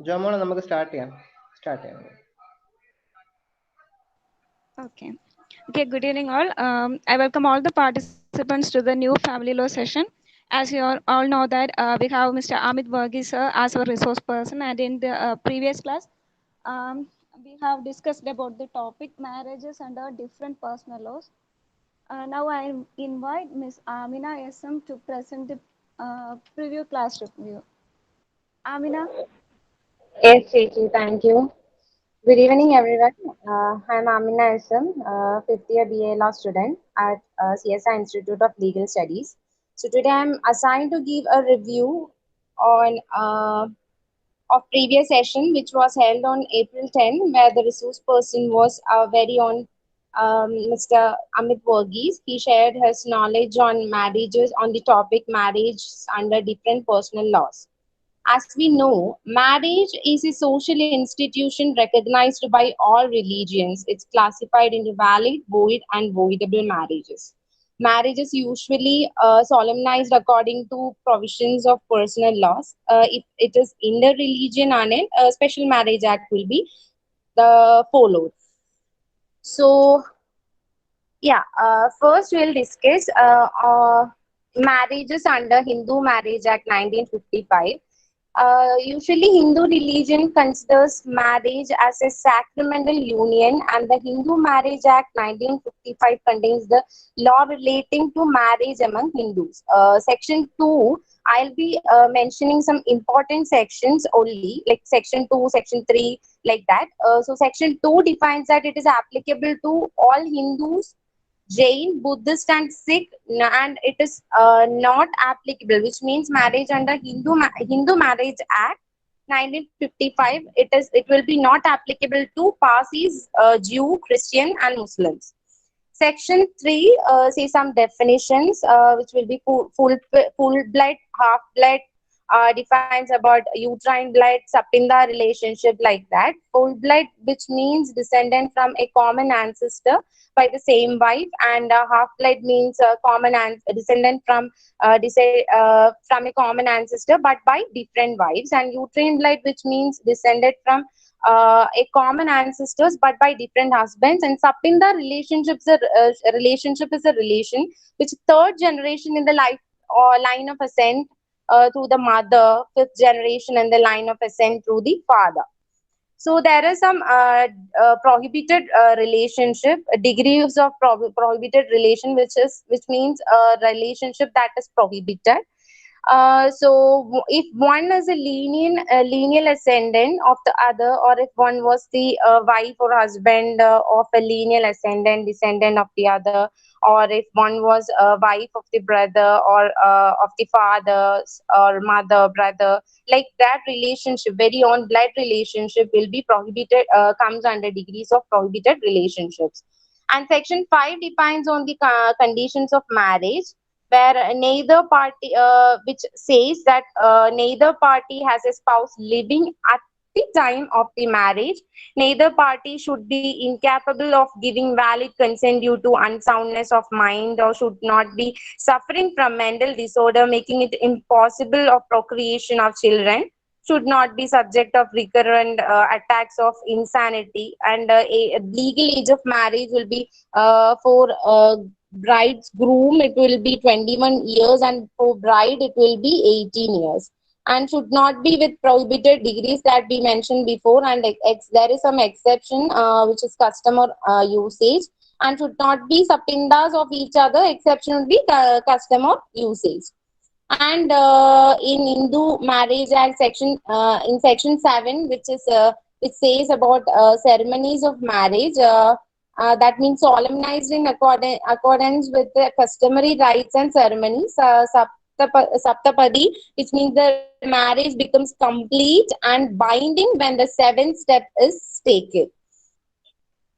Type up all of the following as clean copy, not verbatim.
ജോമോളെ നമുക്ക് സ്റ്റാർട്ട് ചെയ്യാം. Okay. Okay, good evening all. I welcome all the participants to the new family law session. As you all know that we have Mr. Amit Varghese sir as our resource person, and in the previous class, um, we have discussed about the topic marriages under different personal laws. Now I invite Ms. Amina SM to present the preview class review. Amina. Yes, Chechi, thank you. Good evening, everyone. I'm Amina SM, fifth year BA Law student at CSI Institute of Legal Studies. So today I'm assigned to give a review on of previous session, which was held on April 10, where the resource person was our very own Mr. Amit Varghese. He shared his knowledge on marriages on the topic marriage under different personal laws. As we know, marriage is a social institution recognized by all religions. It's classified into valid, void, and voidable marriages. Marriage is usually solemnized according to provisions of personal laws. If it is in the religion, a special marriage act will be the followed. So, yeah, first we'll discuss marriages under Hindu Marriage Act 1955. Usually, Hindu religion considers marriage as a sacramental union, and the Hindu Marriage Act 1955 contains the law relating to marriage among Hindus. Section 2, I'll be mentioning some important sections only, like Section 2, Section 3, like that. So, Section 2 defines that it is applicable to all Hindus, Jain, Buddhist, and Sikh, and it is not applicable, which means marriage under Hindu Marriage Act 1955. It will be not applicable to Parsis, Jew, Christian, and Muslims. Section 3 says some definitions, which will be full blood, half blood, defines about uterine blood, Sapinda relationship, like that. Full blood, which means descendant from a common ancestor by the same wife, and half blood means descendant from a common ancestor but by different wives, and uterine blood, which means descended from a common ancestors but by different husbands. And Sapinda relationship is a relation which third generation in the life or line of ascent through the mother, fifth generation in the line of ascent through the father. So there is some prohibited relationship, degrees of prohibited relation, which means a relationship that is prohibited. So if one is a lineal ascendant of the other, or if one was the wife or husband of a lineal ascendant descendant of the other, or if one was a wife of the brother or of the father or mother brother, like that relationship, very own blood relationship, will be prohibited, comes under degrees of prohibited relationships. And section 5 depends on the conditions of marriage, where neither party, which says that neither party has a spouse living at the time of the marriage. Neither party should be incapable of giving valid consent due to unsoundness of mind, or should not be suffering from mental disorder making it impossible of procreation of children, should not be subject of recurrent attacks of insanity, and a legal age of marriage will be for bride's groom it will be 21 years, and for bride it will be 18 years, and should not be with prohibited degrees that we mentioned before. And there is some exception, which is customer usage, and should not be sapindas of each other. Exception would be customer usage. And in Hindu Marriage Act section, in section 7, which says about ceremonies of marriage, that means solemnized in accordance with the customary rites and ceremonies. Saptapadi, which means the marriage becomes complete and binding when the seventh step is taken.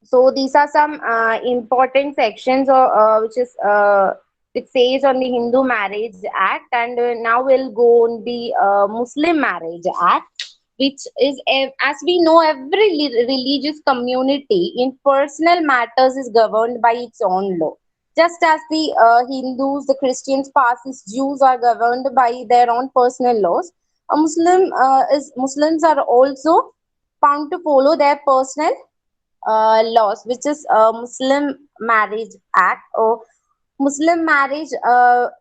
So these are some important sections, which says on the Hindu Marriage Act, and now we'll go on the Muslim Marriage Act, which is, as we know, every religious community in personal matters is governed by its own law. Just as the Hindus, the Christians, Parsis, Jews are governed by their own personal laws, A Muslims are also found to follow their personal laws, which is Muslim Marriage Act or Muslim marriage.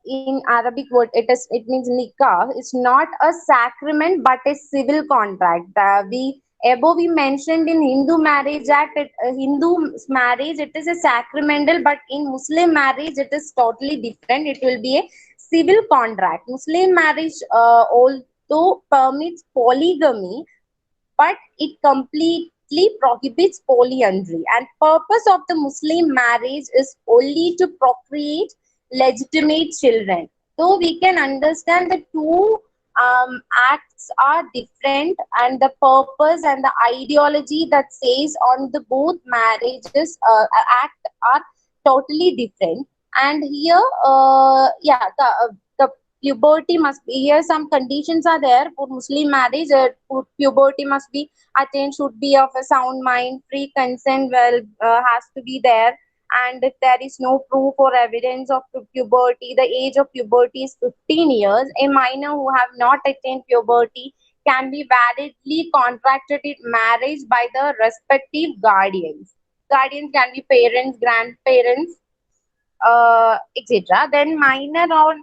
In Arabic word, it means nikah. It's not a sacrament but a civil contract. We mentioned in Hindu Marriage Act, Hindu marriage it is a sacramental, but in Muslim marriage it is totally different. It will be a civil contract. Muslim marriage although permits polygamy, but it completely prohibits polyandry, and purpose of the Muslim marriage is only to procreate legitimate children. So we can understand the two acts are different, and the purpose and the ideology that says on the both marriages act are totally different. And here the puberty must be here. Some conditions are there for Muslim marriage. Puberty must be attained, should be of a sound mind, free consent has to be there. And if there is no proof or evidence of puberty, the age of puberty is 15 years. A minor who have not attained puberty can be validly contracted in marriage by the respective guardians. Guardians can be parents, grandparents, etc. Then minor on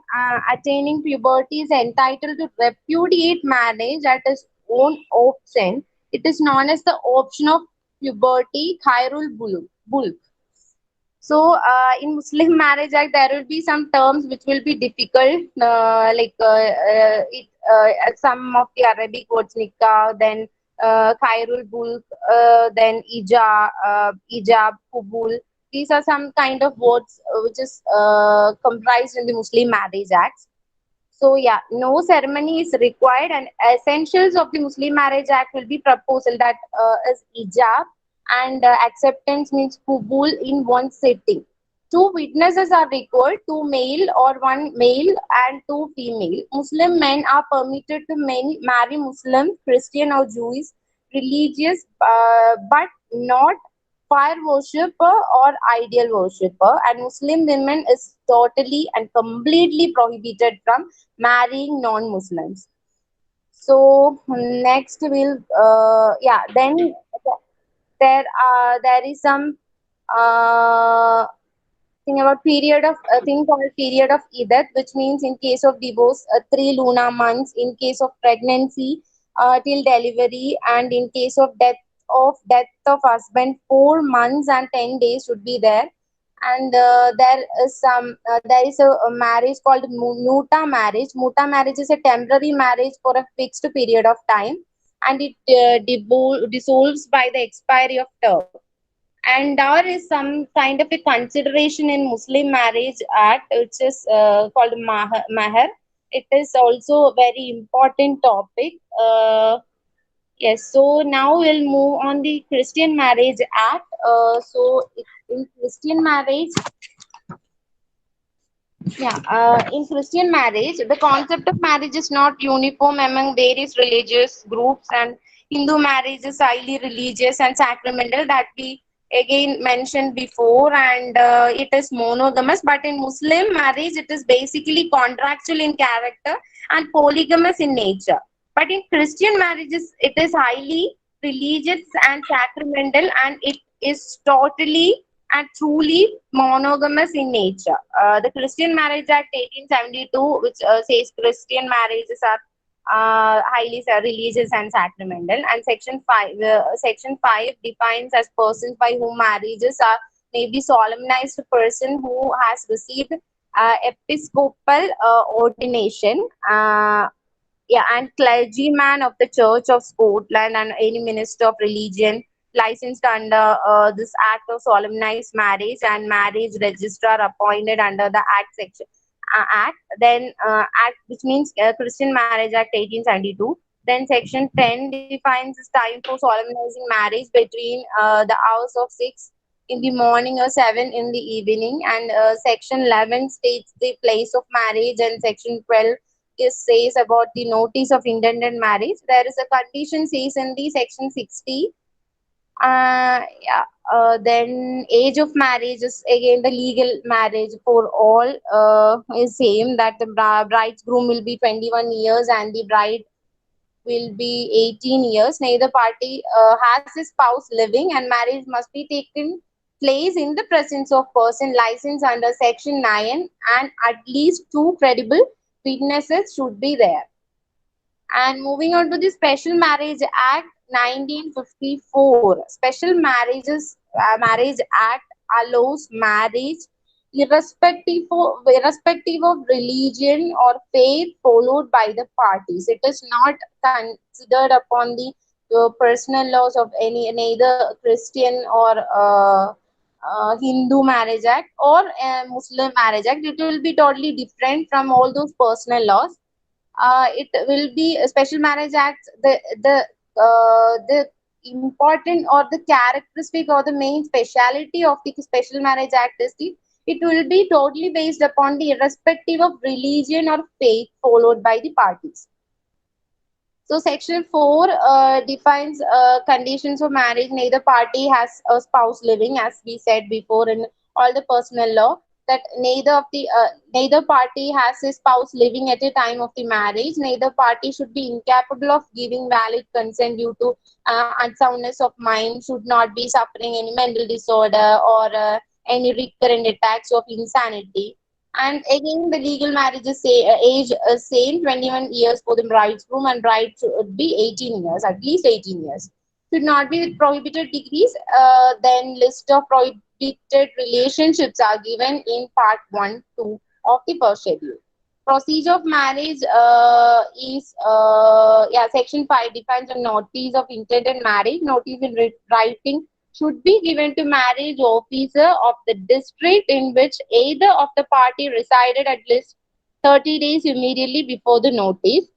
attaining puberty is entitled to repudiate marriage at his own option. It is known as the option of puberty, Khairul Bulk. So, in Muslim Marriage Act, there will be some terms which will be difficult, some of the Arabic words, nikah, then khairul bulk, then ijab, kubul. These are some kind of words which is comprised in the Muslim Marriage Act. So yeah, no ceremony is required, and essentials of the Muslim Marriage Act will be proposal that is ijab, and acceptance means kubul in one sitting. Two witnesses are required, two male or one male and two female. Muslim men are permitted to marry Muslim, Christian or Jewish religious, but not fire worshipper or ideal worshipper. And Muslim women is totally and completely prohibited from marrying non-Muslims. So next we'll then there is some uh, thing called period of iddat, which means in case of divorce 3 lunar months, in case of pregnancy till delivery, and in case of death of husband 4 months and 10 days should be there. And there is a marriage called muta marriage. Muta marriage is a temporary marriage for a fixed period of time, and it dissolves by the expiry of term. And there is some kind of a consideration in Muslim Marriage Act, which is called Maher. It is also a very important topic. Yes, so now we'll move on the Christian Marriage Act. In Christian marriage, in Christian marriage, the concept of marriage is not uniform among various religious groups, and Hindu marriage is highly religious and sacramental, that we again mentioned before, and it is monogamous. But in Muslim marriage, it is basically contractual in character and polygamous in nature. But in Christian marriages, it is highly religious and sacramental, and it is totally and truly monogamous in nature. The Christian Marriage Act 1872, which says Christian marriages are highly religious and sacramental, and Section 5 defines as persons by whom marriages are may be solemnized a person who has received episcopal ordination. And clergyman of the Church of Scotland and any minister of religion licensed under this act of solemnized marriage, and marriage registrar appointed under the act. Then act, which means Christian Marriage Act 1872. Then Section 10 defines this time for solemnizing marriage between the hours of 6 in the morning or 7 in the evening, and Section 11 states the place of marriage, and Section 12 says about the notice of intended marriage. There is a condition says in the Section 60. Then age of marriage is again the legal marriage for all is same, that the bridegroom will be 21 years and the bride will be 18 years. Neither party has a spouse living, and marriage must be taken place in the presence of person licensed under Section 9, and at least two credible witnesses should be there. And moving on to the Special Marriage Act 1954. Marriage Act allows marriage irrespective of religion or faith followed by the parties. It is not considered upon the personal laws of any neither Christian or Hindu Marriage Act or Muslim Marriage Act. It will be totally different from all those personal laws. It will be a Special Marriage Act. The important or the characteristic or the main speciality of the Special Marriage Act is the it will be totally based upon the irrespective of religion or faith followed by the parties. So Section 4 defines conditions of marriage. Neither party has a spouse living, as we said before in all the personal law, that neither party has a spouse living at a time of the marriage. Neither party should be incapable of giving valid consent due to unsoundness of mind, should not be suffering any mental disorder or any recurrent attacks of insanity. And again, the legal marriage is age same 21 years for the bridegroom, and bride should be 18 years, at least 18 years. Should not be with prohibited degrees. Then list of prohibited relationships are given in part 1, 2 of the first schedule. Procedure of marriage is Section 5 defines a notice of intended marriage. Notice in writing should be given to marriage officer of the district in which either of the party resided at least 30 days immediately before the notice.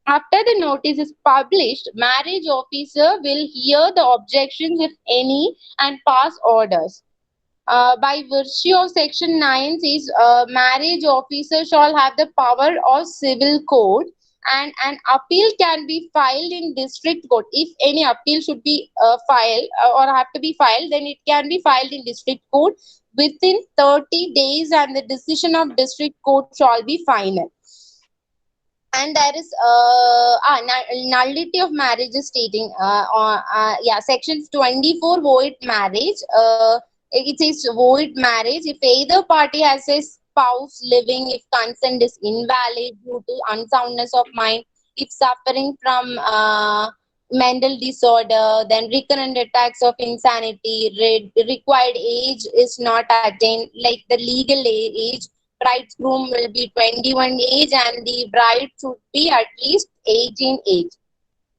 After the notice is published, marriage officer will hear the objections, if any, and pass orders. By virtue of Section 9 says marriage officer shall have the power of civil court, and an appeal can be filed in district court. If any appeal should be filed or have to be filed, then it can be filed in district court within 30 days, and the decision of district court shall be final. And there is nullity of marriage is stating Section 24 void marriage. It says void marriage if either party has a spouse living, if consent is invalid due to unsoundness of mind, if suffering from mental disorder, then recurrent attacks of insanity, required age is not attained, like the legal age. Bridegroom will be 21 age and the bride should be at least 18 age.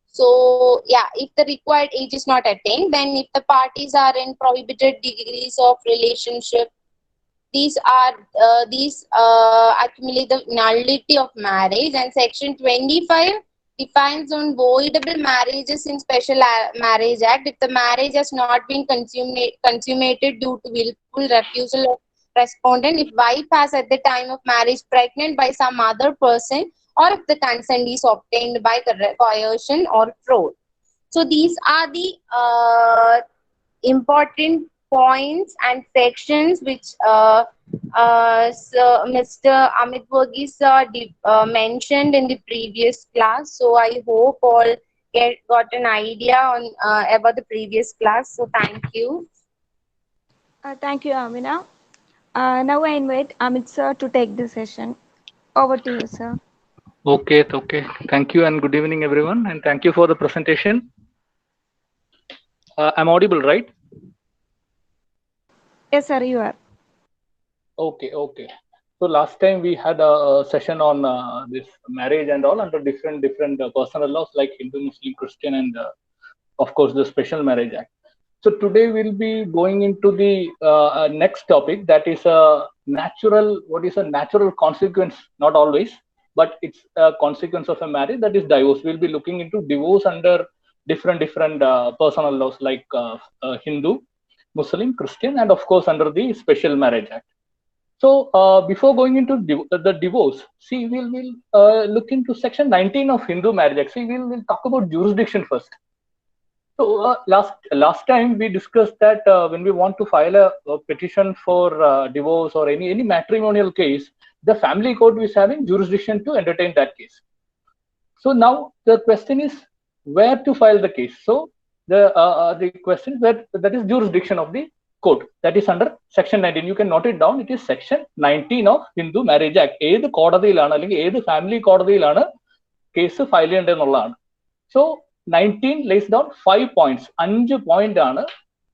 So yeah, if the required age is not attained, then if the parties are in prohibited degrees of relationship, these accumulate the nullity of marriage. And Section 25 defines on voidable marriages in Special Marriage Act. If the marriage has not been consummated due to willful refusal of respondent, if wife has at the time of marriage pregnant by some other person, or if the consent is obtained by coercion or fraud. So these are the important points and sections which Mr. Amit Verghese mentioned in the previous class. So I hope all got an idea on about the previous class. So thank you. Thank you, Amina. Now I invite Amit sir to take the session. Over to you, sir. Okay. Thank you and good evening, everyone. And thank you for the presentation. I'm audible, right? Yes, sir, you are. Okay. So last time we had a session on this marriage and all under different personal laws like Hindu, Muslim, Christian, and of course the Special Marriage Act. So today we'll be going into the next topic, that is what is a natural consequence, not always, but it's a consequence of a marriage, that is divorce. We'll be looking into divorce under different personal laws like Hindu, Muslim, Christian, and of course under the Special Marriage Act. So before going into the divorce, see, we'll look into Section 19 of Hindu Marriage Act. See, we'll talk about jurisdiction first. So last time we discussed that when we want to file a petition for divorce or any matrimonial case, the family court is having jurisdiction to entertain that case. So now the question is where to file the case. So the question is that is jurisdiction of the court, that is under section 19. You can note it down. It is section 19 of Hindu Marriage Act. ഏത് കോടതിയിലാണ് അല്ലെങ്കിൽ ഏത് family കോടതിയിലാണ് case file ചെയ്യേണ്ടതെന്നുള്ളതാണ്. So 19 lays down 5 points. 5 point ആണ്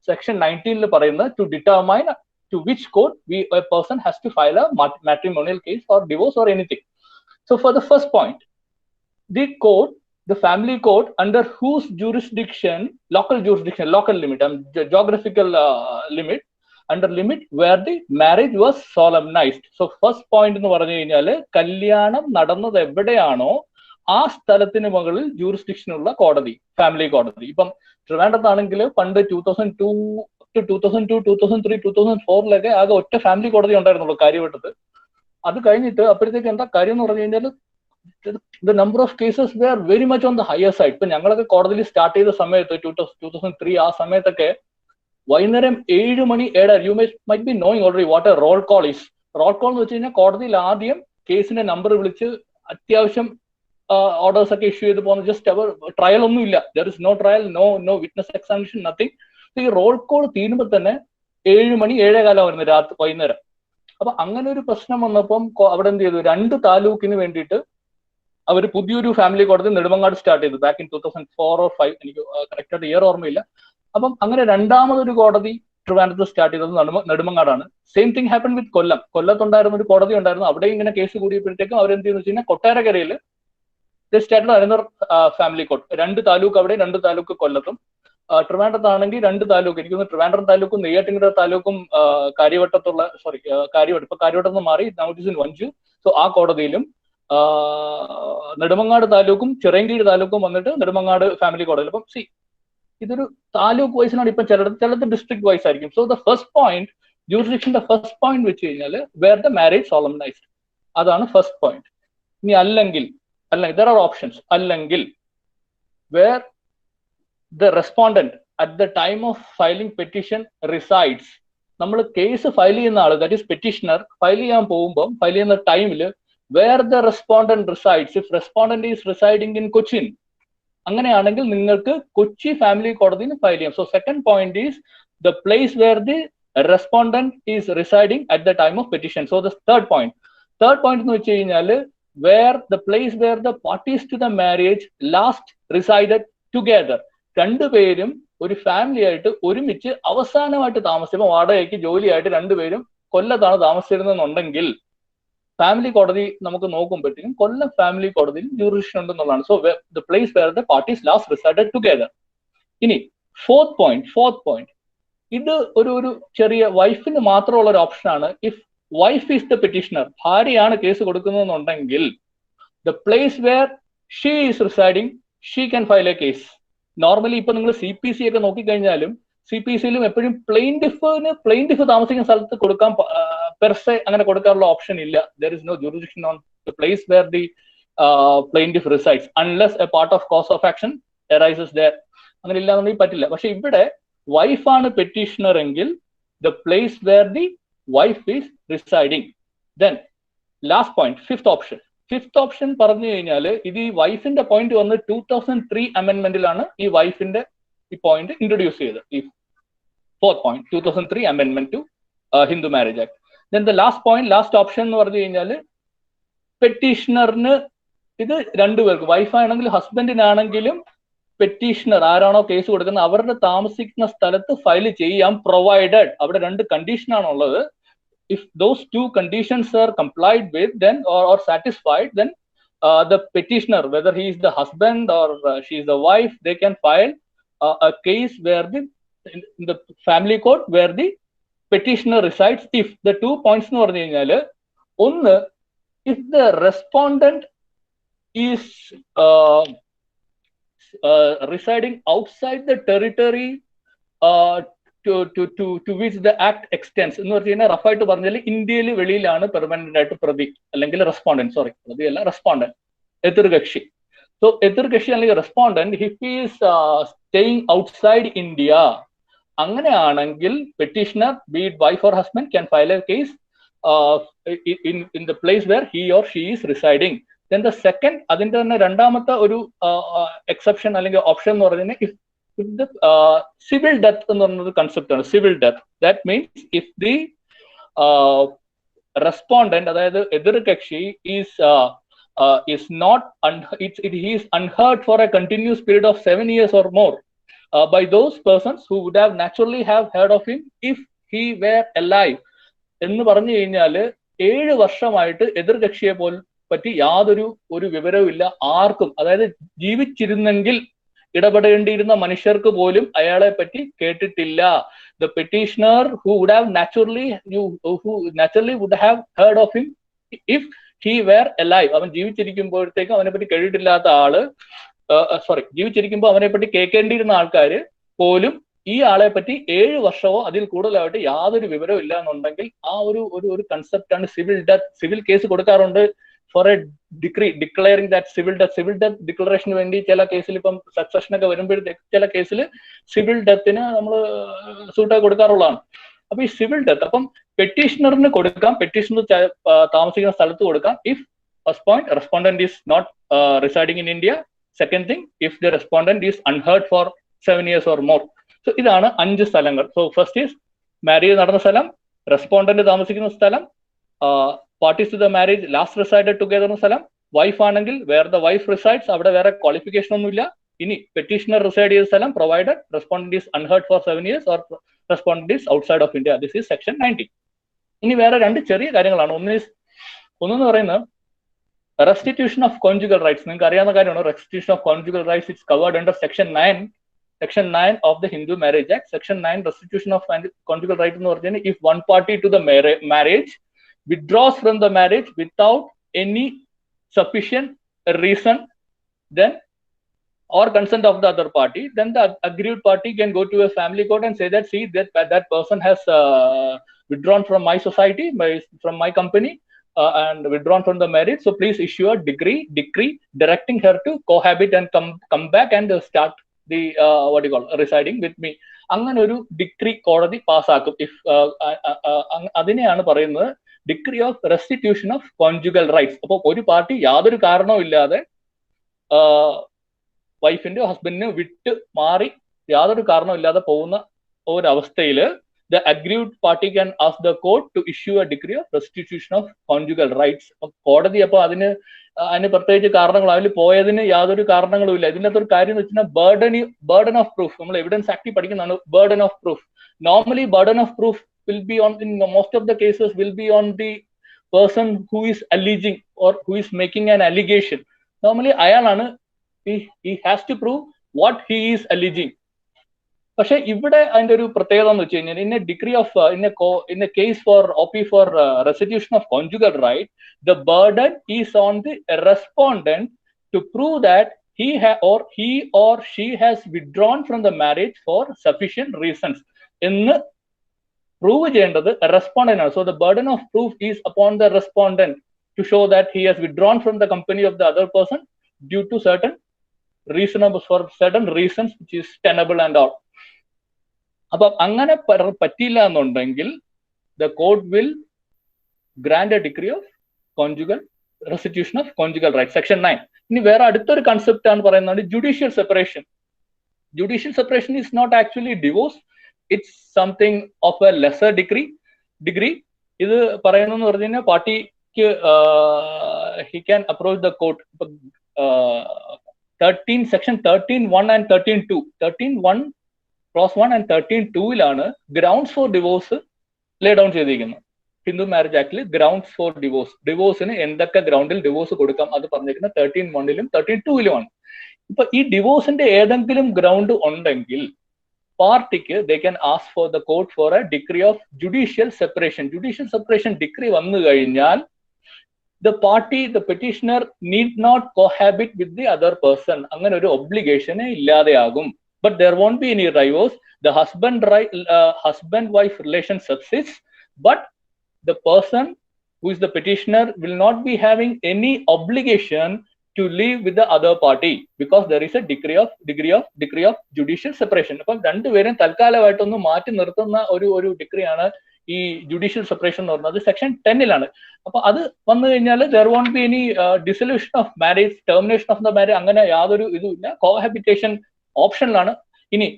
section 19 പറയുന്നത് to determine to which court a person has to file a matrimonial case or divorce or anything. So for the first point, the court, the family court under whose jurisdiction, local limit, geographical limit, under limit where the marriage was solemnized. So first point എന്ന് പറഞ്ഞു കഴിഞ്ഞാൽ കല്യാണം നടന്നത് എവിടെയാണോ ആ സ്ഥലത്തിന് മുകളിൽ jurisdiction ഉള്ള കോടതി, ഫാമിലി കോടതി. ഇപ്പം ട്രിവാൻഡ്രത്താണെങ്കിൽ പണ്ട് 2002, 2003, 2004 ആകെ ഒറ്റ ഫാമിലി കോടതി ഉണ്ടായിരുന്നുള്ളൂ, കാര്യവട്ടത്ത്. അത് കഴിഞ്ഞിട്ട് അപ്പോഴത്തേക്ക് എന്താ കാര്യം എന്ന് പറഞ്ഞു കഴിഞ്ഞാൽ the number of cases were very much on the higher side. ഇപ്പൊ ഞങ്ങളൊക്കെ കോടതിയിൽ സ്റ്റാർട്ട് ചെയ്ത സമയത്ത് 2003 ആ സമയത്തൊക്കെ വൈകുന്നേരം 7 മണി 7, you might be knowing already what a roll call is. Roll call എന്ന് വെച്ച് കഴിഞ്ഞാൽ കോടതിയിൽ ആദ്യം കേസിന്റെ നമ്പർ വിളിച്ച് അത്യാവശ്യം ഓർഡേഴ്സ് ഒക്കെ ഇഷ്യൂ ചെയ്ത് പോകുന്ന, ജസ്റ്റ് അവർ ട്രയൽ ഒന്നും ഇല്ല, there is no trial, no witness examination, nothing. ഈ റോൾ കോൾ തീരുമ്പോൾ തന്നെ 7 മണി 7:15 വരുന്നത് വൈകുന്നേരം. അപ്പൊ അങ്ങനെ ഒരു പ്രശ്നം വന്നപ്പം അവിടെ എന്ത് ചെയ്തു, 2 താലൂക്കിന് വേണ്ടിയിട്ട് അവർ പുതിയൊരു ഫാമിലി കോടതി നെടുമങ്ങാട് സ്റ്റാർട്ട് ചെയ്തു ബാക്ക് ഇൻ 2004 or 5, എനിക്ക് കറക്റ്റായിട്ട് ഇയർ ഓർമ്മയില്ല. അപ്പം അങ്ങനെ രണ്ടാമതൊരു കോടതി ട്രിവാൻഡ്രത്ത് സ്റ്റാർട്ട് ചെയ്തത് നെടുമങ്ങാടാണ്. സെയിം തിങ് ഹാപ്പൻ വിത്ത് കൊല്ലം. കൊല്ലത്തുണ്ടായിരുന്ന ഒരു കോടതി ഉണ്ടായിരുന്നു, അവിടെ ഇങ്ങനെ കേസ് കൂടിയപ്പോഴത്തേക്കും അവരെന്ത് ചെയ്യുന്നു വെച്ച് കഴിഞ്ഞാൽ കൊട്ടാരക്കരയിൽ start another family court. 2 taluk അവിടെ, 2 താലൂക്ക് കൊല്ലത്തും. ട്രിവാൻഡ്രത്താണെങ്കിൽ 2 താലൂക്ക്, എനിക്കൊന്ന് ട്രിവാൻഡ്രം താലൂക്കും നെയ്യാറ്റിൻകര താലൂക്കും കാര്യവട്ടത്തുള്ള കാര്യവട്ടത്ത് നിന്ന് മാറി നൗ വഞ്ചു. സോ ആ കോടതിയിലും നെടുമങ്ങാട് താലൂക്കും ചിറയൻകീഴ് താലൂക്കും വന്നിട്ട് നെടുമങ്ങാട് ഫാമിലി കോടതിയിൽ. അപ്പം ഇതൊരു താലൂക്ക് വൈസിനാണ്, ഇപ്പം ചിലത് ഡിസ്ട്രിക്ട് വൈസ് ആയിരിക്കും. സോ ദ ഫസ്റ്റ് പോയിന്റ്, ജൂറിസ്ഡിക്ഷന്റെ ഫസ്റ്റ് പോയിന്റ് വെച്ച് കഴിഞ്ഞാൽ വേർ ദ മാരേജ് സോളംനൈസ്ഡ്, അതാണ് ഫസ്റ്റ് പോയിന്റ്. ഇനി അല്ലെങ്കിൽ there are options. അല്ലെങ്കിൽ where the respondent at the time of filing petition resides. നമ്മൾ കേസ് ഫയൽ ചെയ്യുന്ന ആള്, ദാറ്റ് ഈസ് പെറ്റീഷണർ, ഫയൽ ചെയ്യാൻ പോകുമ്പോൾ ഫയൽ ചെയ്യുന്ന ടൈമിൽ where the respondent resides. If respondent is residing in Cochin, അങ്ങനെയാണെങ്കിൽ നിങ്ങൾക്ക് കൊച്ചി ഫാമിലി കോടതിയിൽ ഫയൽ ചെയ്യാം. So second point is the place where the respondent is residing at the time of petition. So the third point എന്ന് വെച്ച് കഴിഞ്ഞാൽ where the place where the parties to the marriage last resided together. രണ്ടുപേരും ഒരു family ആയിട്ട് ഒരുമിച്ച് അവസാനമായിട്ട് താമസിച്ചപ്പോൾ വാടകയ്ക്ക് ജോലിയായിട്ട് രണ്ടുപേരും കൊല്ലത്താണ് താമസിച്ചിരുന്നെന്നുണ്ടെങ്കിൽ ഫാമിലി കോടതി നമുക്ക് നോക്കുമ്പോഴത്തേക്കും കൊല്ലം ഫാമിലി കോടതിയിൽ ജൂറിസ്ഡിക്ഷൻ ഉണ്ടെന്നുള്ളതാണ്. So the place where the parties last resided together. ഇനി ഫോർത്ത് പോയിന്റ്, ഇത് ഒരു ചെറിയ വൈഫിന് മാത്രമുള്ള ഒരു ഓപ്ഷനാണ്. If wife is the petitioner, ഭാര്യയാണ് കേസ് കൊടുക്കുന്നതെന്നുണ്ടെങ്കിൽ the place where she is residing she can file a case. Normally ഇപ്പൊ നിങ്ങൾ CPC ഒക്കെ നോക്കിക്കഴിഞ്ഞാലും CPCയിലും എപ്പോഴും പ്ലെയിൻറ്റിഫ് താമസിക്കുന്ന സ്ഥലത്ത് കൊടുക്കാൻ പെർസെ അങ്ങനെ കൊടുക്കാനുള്ള ഓപ്ഷൻ ഇല്ല. There is no jurisdiction on the place where the plaintiff resides unless a part of cause of action arises there. അങ്ങനെ ഇല്ലാന്നുണ്ടെങ്കിൽ പറ്റില്ല. പക്ഷെ ഇവിടെ വൈഫാണ് പെറ്റീഷണർ എങ്കിൽ the place where the wife is residing. Then last point, fifth option പറഞ്ഞു കഴിഞ്ഞാൽ ഇത് ഈ വൈഫിന്റെ പോയിന്റ് വന്ന് 2003 അമെന്റ്മെന്റിലാണ് ഈ വൈഫിന്റെ ഈ പോയിന്റ് ഇൻട്രൊഡ്യൂസ് ചെയ്തത്. ഈ fourth point 2003 amendment to Hindu marriage act. Then the last option എന്ന് പറഞ്ഞു കഴിഞ്ഞാൽ പെറ്റീഷണറിന്, ഇത് രണ്ടുപേർക്ക്, വൈഫാണെങ്കിലും ഹസ്ബൻഡിനാണെങ്കിലും പെറ്റീഷണർ ആരാണോ കേസ് കൊടുക്കുന്നത് അവരുടെ താമസിക്കുന്ന സ്ഥലത്ത് ഫയൽ ചെയ്യാം, പ്രൊവൈഡഡ്, അവിടെ 2 കണ്ടീഷനാണുള്ളത്. If those 2 conditions are complied with, then or satisfied, then the petitioner, whether he is the husband or she is the wife, they can file a case where in the family court where the petitioner resides. If the 2 points nu parnu kayal, one, if the respondent is residing outside the territory to which the act extends. എന്ന് പറഞ്ഞു കഴിഞ്ഞാൽ റഫായിട്ട് പറഞ്ഞാൽ ഇന്ത്യയിൽ വെളിയിലാണ് permanent ആയിട്ട് പ്രതി അല്ലെങ്കിൽ respondent, പ്രതി അല്ല റെസ്പോണ്ടന്റ്, എതിർകക്ഷി. സോ എതിർകക്ഷി അല്ലെങ്കിൽ respondent if is staying outside India, അങ്ങനെയാണെങ്കിൽ petitioner be it wife or husband can file a case in the place where he or she is residing. Then the second, അതിന്റെ തന്നെ രണ്ടാമത്തെ ഒരു exception അല്ലെങ്കിൽ option എന്ന് പറഞ്ഞാൽ if the civil death എന്ന് പറഞ്ഞൊരു കൺസെപ്റ്റ് ആണ്. Civil death, that means if the respondent, അതായത് എതിർ കക്ഷി is not he is unheard for a continuous period of 7 years or more by those persons who would have naturally have heard of him if he were alive. എന്ന് പറഞ്ഞു കഴിഞ്ഞാല് 7 വർഷമായിട്ട് എതിർകക്ഷിയെ പറ്റി യാതൊരു വിവരവും ഇല്ല ആർക്കും. അതായത് ജീവിച്ചിരുന്നെങ്കിൽ ഇടപെടേണ്ടിയിരുന്ന മനുഷ്യർക്ക് പോലും അയാളെ പറ്റി കേട്ടിട്ടില്ല. The petitioner who would have naturally would have heard of him if he were alive. അവൻ ജീവിച്ചിരിക്കുമ്പോഴത്തേക്കും അവനെ പറ്റി കേട്ടിട്ടില്ലാത്ത ആള്, ജീവിച്ചിരിക്കുമ്പോൾ അവനെ പറ്റി കേൾക്കേണ്ടിയിരുന്ന ആൾക്കാര് പോലും ഈ ആളെ പറ്റി 7 വർഷമോ അതിൽ കൂടുതലായിട്ട് യാതൊരു വിവരവും ഇല്ല എന്നുണ്ടെങ്കിൽ ആ ഒരു കൺസെപ്റ്റ് ആണ് സിവിൽ ഡെത്ത്. സിവിൽ കേസ് കൊടുക്കാറുണ്ട് for a decree declaring that civil death ഡിക്ലറേഷന് വേണ്ടി ചില കേസിൽ ഇപ്പം സക്സഷൻ ഒക്കെ വരുമ്പോഴത്തേക്ക് ചില കേസിൽ സിവിൽ ഡെത്തിന് നമ്മൾ സൂട്ടായി കൊടുക്കാറുള്ളതാണ്. അപ്പൊ ഈ സിവിൽ ഡെത്ത് അപ്പം പെറ്റീഷണറിന് കൊടുക്കാം, പെറ്റീഷണർ താമസിക്കുന്ന സ്ഥലത്ത് കൊടുക്കാം. If first point, respondent is not residing in India. Second thing, if the respondent is unheard for 7 years or more. So ഇതാണ് 5 സ്ഥലങ്ങൾ. സോ ഫസ്റ്റ് ഈസ് മാരേജ് നടന്ന സ്ഥലം, റെസ്പോണ്ടന്റ് താമസിക്കുന്ന സ്ഥലം, parties to the marriage last resided together എന്ന സ്ഥലം, wife ആണെങ്കിൽ where the wife resides, അവിടെ വേറെ ക്വാളിഫിക്കേഷൻ ഒന്നുമില്ല. ഇനി പെറ്റീഷണർ റിസൈഡ് ചെയ്ത സ്ഥലം provided respondent is unheard for 7 years or respondent is outside of India. This is section 19. ഇനി വേറെ 2 ചെറിയ കാര്യങ്ങളാണ്. ഒന്നെന്ന് പറയുന്നത് റെസ്റ്റിറ്റ്യൂഷൻ ഓഫ് കോൺജുഗൽ റൈറ്റ്സ്. നിങ്ങൾക്ക് അറിയാവുന്ന കാര്യമാണ്. Restitution of conjugal rights it's covered under section 9 of the Hindu Marriage Act. Section 9, restitution of conjugal right എന്ന് പറഞ്ഞാൽ if one party to the marriage withdraws from the marriage without any sufficient reason, then or consent of the other party, then the aggrieved party can go to a family court and say that, see, that person has withdrawn from my society, from my company, and withdrawn from the marriage, so please issue a decree directing her to cohabit and come back and start the residing with me. അങ്ങനെ ഒരു degree കോടതി പാസ്സാക്കും. അതിനെയാണ് പറയുന്നത് decree of restitution of conjugal rights. അപ്പോൾ ഒരു party യാതൊരു കാരണവും ഇല്ലാതെ വൈഫിന്റെ ഹസ്ബൻഡിനെ വിട്ട് മാറി യാതൊരു കാരണവും ഇല്ലാതെ പോകുന്ന ഒരവസ്ഥയിൽ the aggrieved party can ask the court to issue a decree of restitution of conjugal rights. കോടതി അപ്പോൾ അതിന് പ്രത്യേകിച്ച് കാരണങ്ങൾ, അതിൽ പോയതിന് യാതൊരു കാരണങ്ങളും ഇല്ല. ഇതിനകത്ത് ഒരു കാര്യം എന്ന് വെച്ചാൽ ബർഡൻ ഓഫ് പ്രൂഫ്. നമ്മൾ എവിഡൻസ് ആക്ടിൽ പഠിക്കുന്നതാണ് burden of proof. Normally burden of proof will be on, in most of the cases, will be on the person who is alleging or who is making an allegation. Normally അയാളാണ്, he has to prove what he is alleging. പക്ഷെ ഇവിടെ അതിന്റെ ഒരു പ്രത്യേകത എന്ന് വെച്ച് കഴിഞ്ഞാൽ in a decree of in a case for OP for restitution of conjugal right, the burden is on the respondent to prove that he or she has withdrawn from the marriage for sufficient reasons എന്ന് prove ചെയ്യേണ്ടത് respondent ആണ്. So the burden of proof is upon the respondent to show that he has withdrawn from the company of the other person due to certain reasons which is tenable and all. അപ്പം അങ്ങനെ പറ്റിയില്ല എന്നുണ്ടെങ്കിൽ the court will grant a decree of conjugal restitution of conjugal right, section 9. ഇനി വേറെ അടുത്തൊരു concept ആണ് പറയുന്നത് judicial separation. Judicial separation is not actually divorce, it's something of a lesser degree. ഇത് പറയുന്നതെന്ന് പറഞ്ഞു കഴിഞ്ഞാൽ പാർട്ടിക്ക് he can approach the court. Section 13(1) and 13(2). 13(1) Clause 1 and 13(2)ലാണ് grounds for divorce lay down ചെയ്തിരിക്കുന്നത്. ഹിന്ദു മാരേജ് ആക്ടിൽ ഗ്രൗണ്ട്സ് ഫോർ ഡിവോഴ്സിന് എന്തൊക്കെ ഗ്രൗണ്ടിൽ ഡിവോഴ്സ് കൊടുക്കാം അത് പറഞ്ഞിരിക്കുന്നത് 13(1)ലും 13(2)ലുമാണ്. ഇപ്പൊ ഈ ഡിവോഴ്സിന്റെ ഏതെങ്കിലും ഗ്രൗണ്ട് ഉണ്ടെങ്കിൽ പാർട്ടിക്ക് they can ask for the court four A decree of judicial separation. Judicial separation decree വന്നു കഴിഞ്ഞാൽ the petitioner need not cohabit with the other person. അങ്ങനെ ഒരു ഒബ്ലിഗേഷൻ ഇല്ലാതെയാകും. But there won't be any divorce. The husband-wife relation subsists, but the person who is the petitioner will not be having any obligation to live with the other party because there is a degree of judicial separation. അപ്പം രണ്ടുപേരും തൽക്കാലമായിട്ടൊന്ന് മാറ്റി നിർത്തുന്ന ഒരു ഡിഗ്രിയാണ് ഈ judicial separation എന്ന് പറഞ്ഞത് section 10-ലാണ്. അപ്പൊ അത് വന്നു കഴിഞ്ഞാൽ there won't be any dissolution of marriage, termination of the marriage, അങ്ങനെ യാതൊരു ഇതുമില്ല. കോഹാബിറ്റേഷൻ ഓപ്ഷനിലാണ്. ഇനി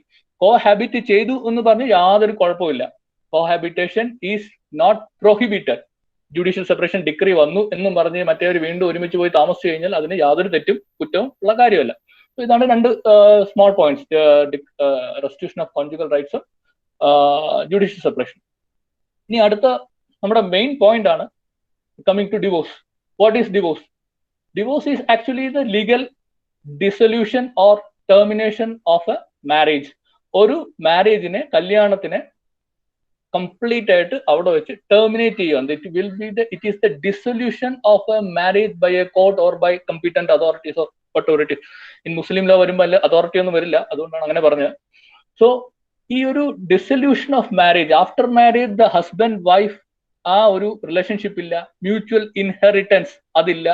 കോഹാബിറ്റ് ചെയ്തു എന്ന് പറഞ്ഞ് യാതൊരു കുഴപ്പമില്ല. Cohabitation is not prohibited. Judicial separation decree വന്നു എന്നും പറഞ്ഞ് മറ്റേവർ വീണ്ടും ഒരുമിച്ച് പോയി താമസിച്ചു കഴിഞ്ഞാൽ അതിന് യാതൊരു തെറ്റും കുറ്റവും ഉള്ള കാര്യമല്ല. ഇതാണ് രണ്ട് small points, restitution of conjugal റൈറ്റ്സും ജുഡീഷ്യൽ സെപ്പറേഷൻ. ഇനി അടുത്ത നമ്മുടെ മെയിൻ പോയിന്റ് ആണ് coming to divorce. What is divorce? Divorce is actually the legal dissolution or termination of a marriage. ഒരു മാരേജിനെ, കല്യാണത്തിനെ കംപ്ലീറ്റ് ആയിട്ട് അവിടെ വെച്ച് ടെർമിനേറ്റ് ചെയ്യുക. It is the dissolution of a marriage by a court or by competent authorities or authorities. In Muslim law വരുമ്പോൾ authority ഒന്നും വരില്ല, അതുകൊണ്ടാണ് അങ്ങനെ പറഞ്ഞത്. സോ ഈ ഒരു dissolution of marriage, after marriage the husband wife ആ ഒരു റിലേഷൻഷിപ്പ് ഇല്ല, മ്യൂച്വൽ ഇൻഹെറിറ്റൻസ് അതില്ല,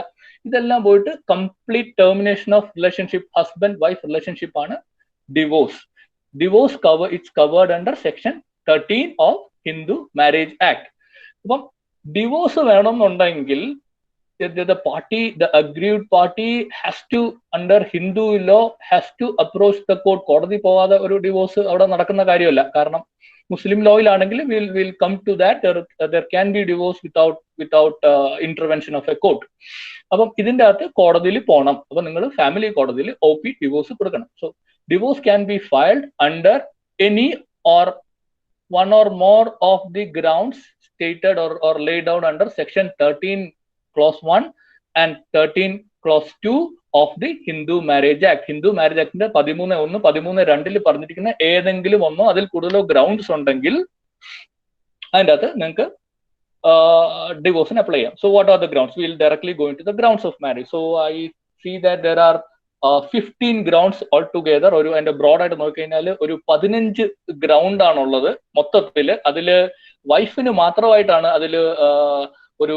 ഇതെല്ലാം പോയിട്ട് complete termination of relationship, husband wife relationship ആണ് divorce. Divorce it's covered under section 13 of Hindu marriage act. അപ്പം ഡിവോഴ്സ് വേണമെന്നുണ്ടെങ്കിൽ the aggrieved party has to, under Hindu law, has to approach the court. കോടതി പോവാതെ ഒരു divorce അവിടെ നടക്കുന്ന കാര്യമല്ല. കാരണം മുസ്ലിം ലോയിലാണെങ്കിൽ will come to that, there can be divorce without intervention of a court. അപ്പം ഇതിന്റെ അകത്ത് കോടതിയിൽ പോകണം. അപ്പൊ നിങ്ങൾ ഫാമിലി കോടതിയിൽ OP ഡിവോഴ്സ് കൊടുക്കണം. So divorce can be filed under any or one or more of the grounds stated or laid down under section 13 clause 1 and 13 clause 2 of the Hindu Marriage Act. Hindu marriage ആക്ടിന്റെ 13(1) 13(2) പറഞ്ഞിരിക്കുന്ന ഏതെങ്കിലും ഒന്നോ അതിൽ കൂടുതലോ grounds ഉണ്ടെങ്കിൽ അതിൻ്റെ അകത്ത് നിങ്ങൾക്ക് ഡിവോഴ്സിന് അപ്ലൈ ചെയ്യാം. So what are the grounds? Will directly go into the grounds of marriage. So I see that there are 15 grounds all together. അതിന്റെ ബ്രോഡായിട്ട് നോക്കിക്കഴിഞ്ഞാൽ ഒരു 15 ഗ്രൗണ്ട് ആണുള്ളത് മൊത്തത്തിൽ. അതില് വൈഫിന് മാത്രമായിട്ടാണ് അതിൽ ഒരു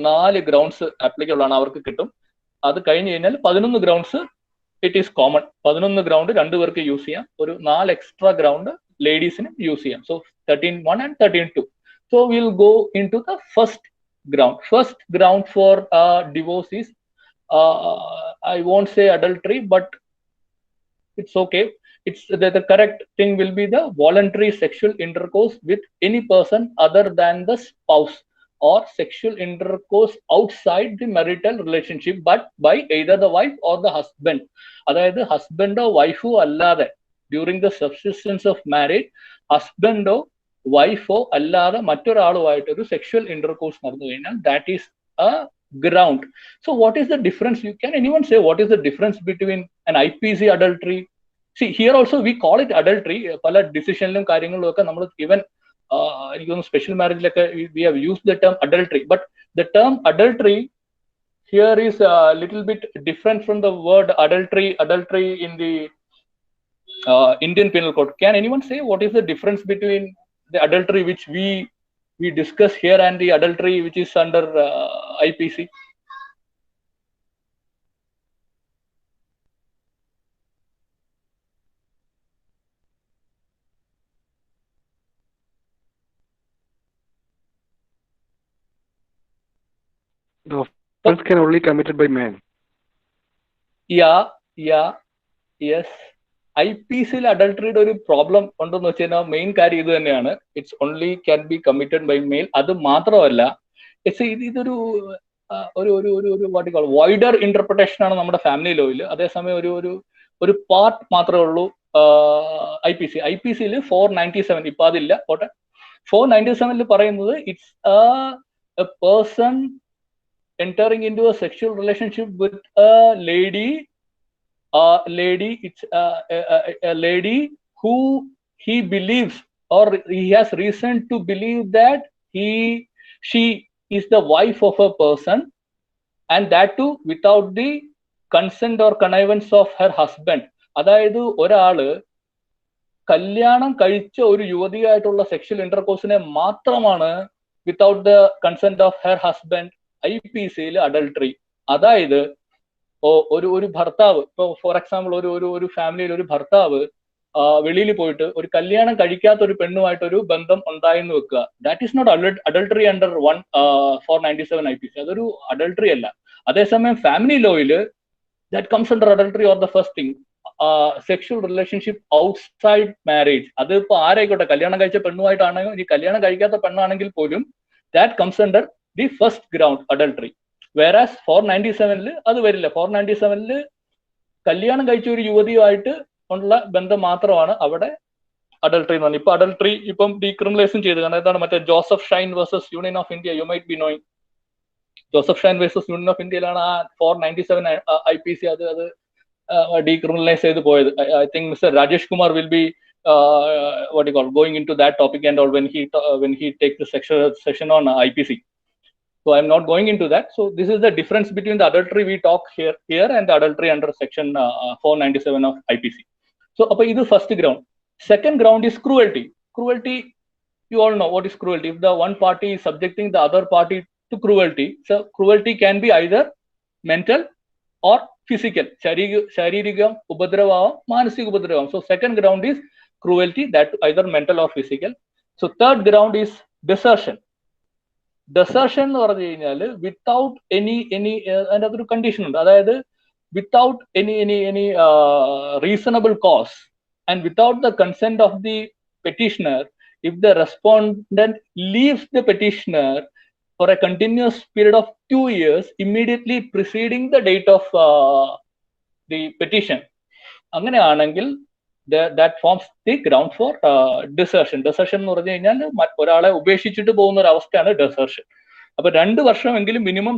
4 ഗ്രൗണ്ട്സ് ആപ്ലിക്കബിൾ ആണ്, അവർക്ക് കിട്ടും. അത് കഴിഞ്ഞ് കഴിഞ്ഞാൽ 11 grounds it is common. 11 ground 2 പേർക്ക് യൂസ് ചെയ്യാം, ഒരു 4 എക്സ്ട്രാ ഗ്രൗണ്ട് ലേഡീസിന് യൂസ് ചെയ്യാം. So 13(1) and 13(2). So we'll go into the first ground. First ground for divorce is I won't say adultery, but it's okay. It's the correct thing will be the voluntary sexual intercourse with any person other than the spouse, or sexual intercourse outside the marital relationship but by either the wife or the husband. അതായത് ഹസ്ബൻഡോ വൈഫോ അല്ലാതെ during the subsistence of marriage ഹസ്ബൻഡോ വൈഫോ അല്ലാതെ മറ്റൊരാളുമായിട്ട് ഒരു sexual intercourse നടന്നു കഴിഞ്ഞാൽ that is a ground. So what is the difference? Can anyone say what is the difference between an IPC adultery? See, here also we call it adultery. പല ഡിസിഷനിലും കാര്യങ്ങളിലും ഒക്കെ നമ്മൾ ഈവൻ എനിക്ക് തോന്നുന്നു special മാരേജിലൊക്കെ we have used the term adultery, but the term adultery here is a little bit different from the word adultery in the Indian Penal Code. Can anyone say what is the difference between the adultery which we discuss here and the adultery which is under IPC? The offense can only be committed by man. Yeah, yes. IPC-ൽ അഡൾട്ടറിയുടെ ഒരു problem ഉണ്ടെന്ന് വെച്ച് കഴിഞ്ഞാൽ main കാര്യം ഇത് തന്നെയാണ്. It's only can be committed by male. അത് മാത്രമല്ല ഇതൊരു വൈഡർ ഇന്റർപ്രിട്ടേഷൻ ആണ് നമ്മുടെ ഫാമിലി ലോയിൽ. അതേസമയം ഒരു പാർട്ട് മാത്രമേ ഉള്ളൂ IPC-ൽ 497. ഇപ്പൊ അതില്ല, പോട്ടെ. 497 പറയുന്നത് it's A person entering into a sexual relationship with a lady, it's a lady who he believes or he has reason to believe that she is the wife of a person, and that too without the consent or connivance of her husband. അതായത് ഒരാള് കല്യാണം കഴിച്ച ഒരു യുവതിയായിട്ടുള്ള sexual ഇന്റർകോഴ്സിനെ മാത്രമാണ് without the consent of her husband IPC-യിൽ adultery. അതായത് ഒരു ഭർത്താവ്, ഇപ്പൊ ഫോർ എക്സാമ്പിൾ ഒരു ഫാമിലിയിൽ ഒരു ഭർത്താവ് വെളിയിൽ പോയിട്ട് ഒരു കല്യാണം കഴിക്കാത്ത ഒരു പെണ്ണുമായിട്ട് ഒരു ബന്ധം ഉണ്ടായെന്ന് വെക്കുക, that is not adultery under 497 IPC. അതൊരു അഡൾട്ടറി അല്ല. അതേസമയം ഫാമിലി ലോയില് that comes under adultery or the first thing, sexual relationship outside marriage. അത് ഇപ്പൊ ആരായിക്കോട്ടെ, കല്യാണം കഴിച്ച പെണ്ണുമായിട്ടാണെങ്കിൽ ഇനി കല്യാണം കഴിക്കാത്ത പെണ്ണാണെങ്കിൽ പോലും that comes under the first ground adultery. വേറാസ് 497 അത് വരില്ല. 497 കല്യാണം കഴിച്ച ഒരു യുവതിയുമായിട്ട് ഉള്ള ബന്ധം മാത്രമാണ് അവിടെ അഡൾട്ടറി എന്ന് പറഞ്ഞത്. ഇപ്പൊ അഡൾട്ടറി ഇപ്പം ഡീക്രിമിനലൈസും ചെയ്ത്. കാരണം എന്താണ്, മറ്റേ Joseph Shine versus union of India, U might be knowing. Joseph Shine versus union of ഇന്ത്യയിലാണ് ആ 497 IPC അത് ഡീക്രിമിനലൈസ് ചെയ്ത് പോയത്. I think mister Rajesh Kumar will be what you call going into that topic and all when he takes the section on IPC. So I'm not going into that. So this is the difference between the adultery we talk here and the adultery under section 497 of IPC. So appo idu first ground. Second ground is cruelty. Cruelty, you all know what is cruelty. If the one party is subjecting the other party to cruelty, so cruelty can be either mental or physical. Sharirigam upadravam, manasik upadravam. So second ground is cruelty, that either mental or physical. So third ground is desertion. Desertion എന്ന് പറഞ്ഞു കഴിഞ്ഞാല് without any അതിൻ്റെ അതൊരു condition ഉണ്ട്. അതായത് without any reasonable cause and without the consent of the petitioner, if the respondent leaves the petitioner for a continuous period of 2 years immediately preceding the date of the petition, അങ്ങനെയാണെങ്കിൽ that forms the ground for desertion. Desertion എന്ന് പറഞ്ഞു കഴിഞ്ഞാൽ ഒരാളെ ഉപേക്ഷിച്ചിട്ട് പോകുന്ന ഒരു അവസ്ഥയാണ് desertion. അപ്പൊ 2 വർഷമെങ്കിലും മിനിമം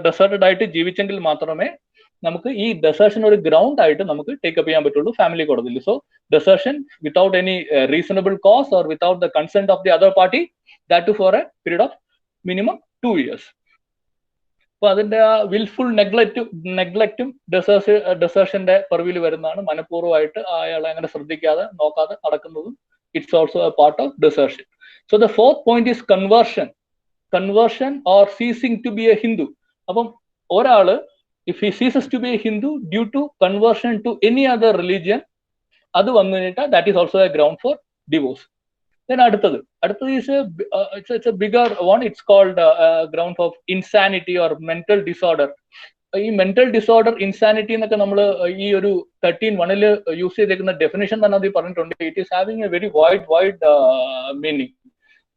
ഡെസേർട്ടഡ് ആയിട്ട് ജീവിച്ചെങ്കിൽ മാത്രമേ നമുക്ക് ഈ ഡെസേർഷൻ ഒരു ഗ്രൗണ്ട് ആയിട്ട് നമുക്ക് ടേക്കപ്പ് ചെയ്യാൻ പറ്റുള്ളൂ ഫാമിലി കോടതിയിൽ. So desertion without any reasonable cause or without the consent of the other party, that too for a period of minimum 2 years. അപ്പൊ അതിന്റെ ആ വിൽഫുൾ നെഗ്ലക്റ്റും ഡെസേർഷന്റെ പെർവിൽ വരുന്നതാണ്. മനഃപൂർവ്വമായിട്ട് അയാളെ അങ്ങനെ ശ്രദ്ധിക്കാതെ നോക്കാതെ നടക്കുന്നതും it's also a part of desertion. So the fourth point is conversion or ceasing to be a Hindu. അപ്പം ഒരാള് if he ceases to be a Hindu due to conversion to any other religion, adu vannu കഴിഞ്ഞിട്ട് that is also a ground for divorce. Then അടുത്തത് is it's a bigger one. It's called ground of insanity or mental disorder. ഈ mental disorder insanity എന്നൊക്കെ നമ്മൾ ഈ ഒരു 13(1) use ചെയ്തേക്കുന്ന definition തന്നെ അത് പറഞ്ഞിട്ടുണ്ട്. It is having A very wide meaning.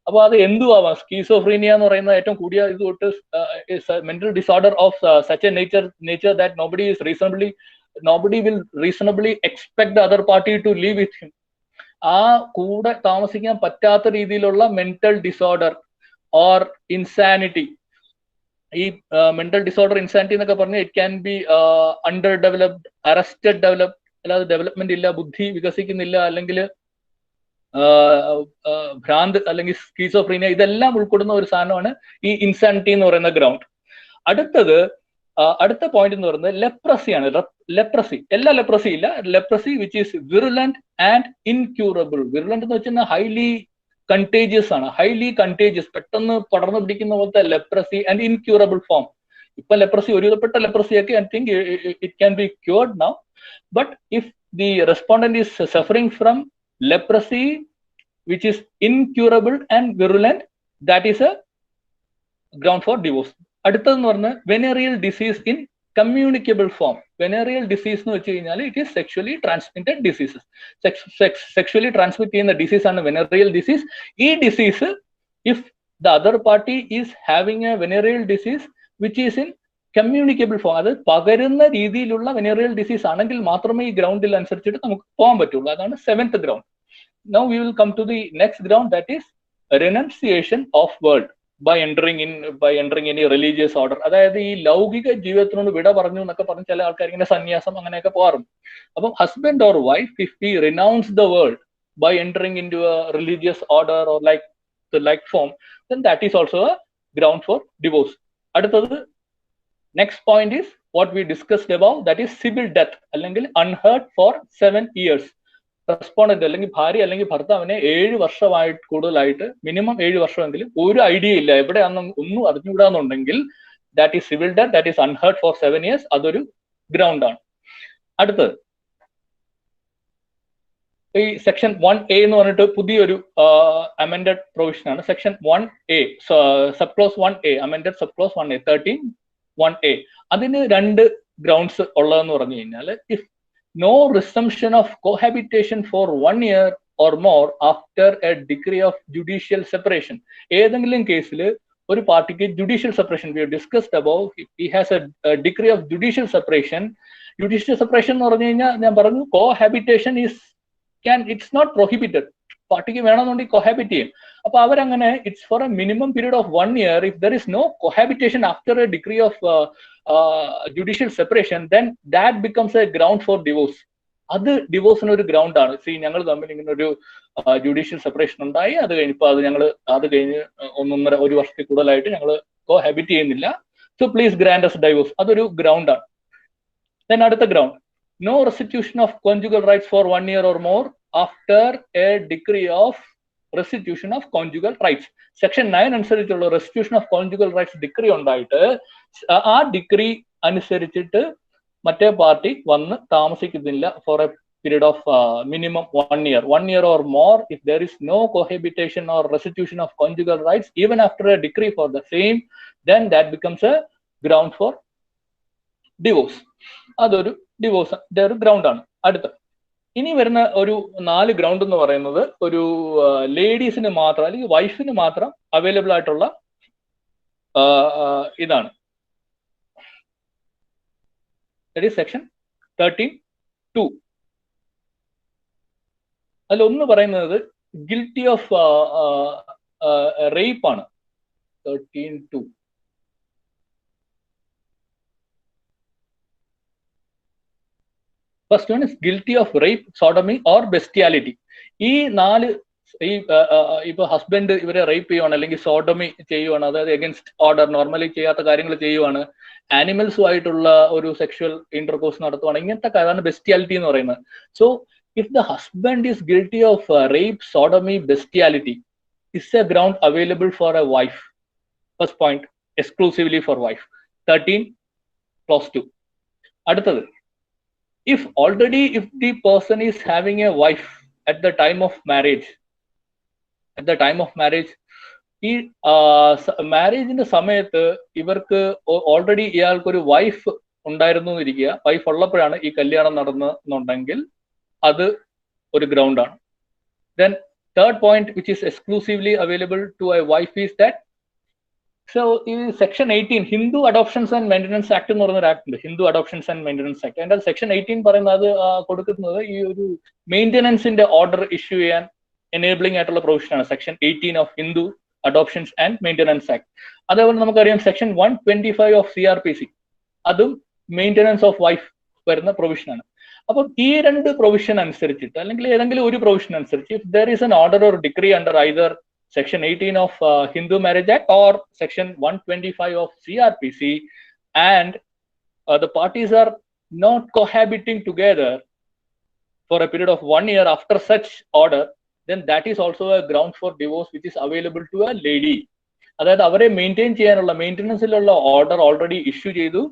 അപ്പൊ അത് എന്തുവാവാം? സ്കീസോഫ്രീനിയ എന്ന് പറയുന്ന ഏറ്റവും കൂടിയ ഇത് തൊട്ട് mental disorder of such A nature that nobody will reasonably expect the other party to live with him. ആ കൂടെ താമസിക്കാൻ പറ്റാത്ത രീതിയിലുള്ള മെന്റൽ ഡിസോർഡർ ഓർ ഇൻസാനിറ്റി. ഈ മെന്റൽ ഡിസോർഡർ ഇൻസാനിറ്റി എന്നൊക്കെ പറഞ്ഞാൽ it can B under developed, arrested developed, അല്ലാതെ development ഇല്ല, ബുദ്ധി വികസിക്കുന്നില്ല, അല്ലെങ്കിൽ ഭ്രാന്ത് അല്ലെങ്കിൽ സ്കീസോഫ്രീനിയ, ഇതെല്ലാം ഉൾക്കൊള്ളുന്ന ഒരു സാധനമാണ് ഈ ഇൻസാനിറ്റി എന്ന് പറയുന്ന ഗ്രൗണ്ട്. അടുത്ത പോയിന്റ് എന്ന് പറയുന്നത് ലെപ്രസിയാണ്. എല്ലാ ലെപ്രസി ഇല്ല, leprosy which is virulent and incurable. Virulent എന്ന് വെച്ചാൽ ഹൈലി കണ്ടേജിയസ് ആണ്, പെട്ടെന്ന് പടർന്നു പിടിക്കുന്ന പോലത്തെ ലെപ്രസി ആൻഡ് ഇൻക്യൂറബിൾ ഫോം. ഇപ്പൊ ലെപ്രസി, ഒരുവിധപ്പെട്ട ലെപ്രസിയൊക്കെ I think it can be cured now. But if the respondent is suffering from leprosy which is incurable and virulent, that is a ground for divorce. അടുത്തതെന്ന് പറഞ്ഞാൽ venereal disease in communicable form. venereal disease എന്ന് വെച്ച് കഴിഞ്ഞാൽ it is sexually transmitted diseases. sexually transmit ചെയ്യുന്ന disease ആണ് venereal disease. ഈ disease if the other party is having a venereal disease which is in communicable form, അത് പകരുന്ന രീതിയിലുള്ള വെനറിയൽ disease ആണെങ്കിൽ മാത്രമേ ഈ ഗ്രൗണ്ടിൽ അനുസരിച്ചിട്ട് നമുക്ക് പോകാൻ പറ്റുള്ളൂ. അതാണ് 7th ground. Now we will come to the next ground, that is renunciation of world by entering any religious order. അതായത് ഈ ലൗകിക ജീവിതത്തിനോട് വിട പറഞ്ഞു എന്നൊക്കെ പറഞ്ഞ് ചില ആൾക്കാർ ഇങ്ങനെ സന്യാസം അങ്ങനെയൊക്കെ പോകാറുണ്ട്. അപ്പം husband or wife if we renounce the world by entering into a religious order or like form, then that is also a ground for divorce. അടുത്തത് next point is what we discussed above, that is civil death അല്ലെങ്കിൽ unheard for 7 years. Respondent അല്ലെങ്കിൽ ഭാര്യ അല്ലെങ്കിൽ ഭർത്താവിനെ 7 വർഷമായിട്ട് കൂടുതലായിട്ട്, minimum 7 വർഷമെങ്കിലും ഒരു ഐഡിയ ഇല്ല, എവിടെയാണെന്ന് ഒന്നും അറിഞ്ഞുകൂടാന്നുണ്ടെങ്കിൽ that is civil death, that is unheard for 7 years. അതൊരു ഗ്രൗണ്ട് ആണ്. അടുത്തത് ഈ സെക്ഷൻ 1A എന്ന് പറഞ്ഞിട്ട് പുതിയൊരു അമെൻഡഡ് പ്രൊവിഷൻ ആണ് section 1A, sub clause 1A, amended sub clause 1A 13(1A). അതിന് 2 ഗ്രൗണ്ട്സ് ഉള്ളതെന്ന് പറഞ്ഞു കഴിഞ്ഞാൽ, if no resumption of cohabitation for 1 year or more after a decree of judicial separation. ഏതെങ്കിലും കേസിൽ ഒരു പാർട്ടിക്ക് judicial separation, we discussed about, he has A decree of judicial separation. Judicial separation എന്ന് പറഞ്ഞു കഴിഞ്ഞാൽ ഞാൻ പറഞ്ഞു കോഹാബിറ്റേഷൻ ഇറ്റ്സ് നോട്ട് പ്രൊഹിബിറ്റഡ്. പാർട്ടിക്ക് വേണമെന്നുണ്ടെങ്കിൽ കോഹാബിറ്റ് ചെയ്യും. അപ്പൊ അവരങ്ങനെ it's for a minimum period of 1 year. If there is no cohabitation after a decree of judicial separation, then that becomes a ground for divorce. അത് ഡിവോഴ്സിന് ഒരു ഗ്രൗണ്ട് ആണ്. സി, ഞങ്ങൾ തമ്മിൽ ഇങ്ങനെ ഒരു ജുഡീഷ്യൽ സെപ്പറേഷൻ ഉണ്ടായി, അത് കഴിഞ്ഞപ്പോൾ അത് കഴിഞ്ഞ് 1.5 വർഷത്തിൽ കൂടുതലായിട്ട് ഞങ്ങൾ കോഹാബിറ്റ് ചെയ്യുന്നില്ല, so please grant us divorce. അതൊരു ഗ്രൗണ്ട് ആണ്. ദെൻ അടുത്ത ground, no restitution of conjugal rights for 1 year or more after a decree of restitution of conjugal rights. Section 9 അനുസരിച്ചുള്ള restitution of conjugal rights decree ഉണ്ടായിട്ട് ആ decree അനുസരിച്ചിട്ട് മറ്റേ party വന്ന് താമസിക്കുന്നില്ല for a period of minimum 1 year. 1 year or more, if there is no cohabitation or restitution of conjugal rights even after a decree for the same, then that becomes a ground for divorce. അതൊരു ഡിവോഴ്സിന്റെ ഒരു ground ആണ്. അടുത്ത ഇനി വരുന്ന ഒരു 4 ground എന്ന് പറയുന്നത് ഒരു ലേഡീസിന് മാത്രം അല്ലെങ്കിൽ വൈഫിന് മാത്രം അവൈലബിൾ ആയിട്ടുള്ള ഇതാണ്. സെക്ഷൻ 13(2). അതിലൊന്ന് പറയുന്നത് ഗിൽറ്റി ഓഫ് റേപ്പ് ആണ്. 13(2). First one is guilty of rape, sodomy or bestiality. ഈ 4 ഇപ്പൊ ഹസ്ബൻഡ് ഇവരെ റേപ്പ് ചെയ്യുവാണ് അല്ലെങ്കിൽ സോഡമി ചെയ്യുവാണ്, അതായത് എഗൻസ്റ്റ് ഓർഡർ, നോർമലി ചെയ്യാത്ത കാര്യങ്ങൾ ചെയ്യുവാണ്, ആനിമൽസുമായിട്ടുള്ള ഒരു സെക്ഷൽ ഇന്റർകോഴ്സ് നടത്തുവാണ്, ഇങ്ങനത്തെ കാര്യമാണ് ബെസ്റ്റിയാലിറ്റി എന്ന് പറയുന്നത്. So if the husband is guilty of rape, sodomy, bestiality, is a ground available for a wife. First point, exclusively for wife. 13(2). അടുത്തത്, if the person is having a wife at the time of marriage, ഈ മാരേജിന്റെ സമയത്ത് ഇവർക്ക് already ഇയാൾക്കൊരു wife ഉണ്ടായിരുന്നു എന്നിരിക്കുക, wife ഉള്ളപ്പോഴാണ് ഈ കല്യാണം നടന്നുണ്ടെങ്കിൽ അത് ഒരു ground ആണ്. Then third point which is exclusively available to a wife is that, so ഈ section 18 Hindu adoptions and maintenance act എന്ന് പറയുന്ന ഒരു ആക്ട് ഉണ്ട്, Hindu adoptions and maintenance act. അതിന്റെ സെക്ഷൻ 18 പറയുന്നത് കൊടുക്കുന്നത് ഈ ഒരു മെയിൻ്റനൻസിന്റെ ഓർഡർ ഇഷ്യൂ ചെയ്യാൻ എനേബിളിംഗ് ആയിട്ടുള്ള പ്രൊവിഷൻ ആണ് section 18 of Hindu adoptions and maintenance act. അതേപോലെ നമുക്കറിയാം സെക്ഷൻ 125 ഓഫ് CRPC, അതും മെയിൻ്റനൻസ് ഓഫ് വൈഫ് വരുന്ന പ്രൊവിഷൻ ആണ്. അപ്പം ഈ 2 പ്രൊവിഷൻ അനുസരിച്ചിട്ട് അല്ലെങ്കിൽ ഏതെങ്കിലും ഒരു പ്രൊവിഷൻ അനുസരിച്ച്, if there is an order or degree under either section 18 of Hindu marriage act or section 125 of CRPC and the parties are not cohabiting together for a period of 1 year after such order, then that is also a ground for divorce which is available to a lady. അതായത് അവരെ maintain ചെയ്യാനുള്ള മെയിൻ്റനൻസിലുള്ള order already issue ചെയ്തു,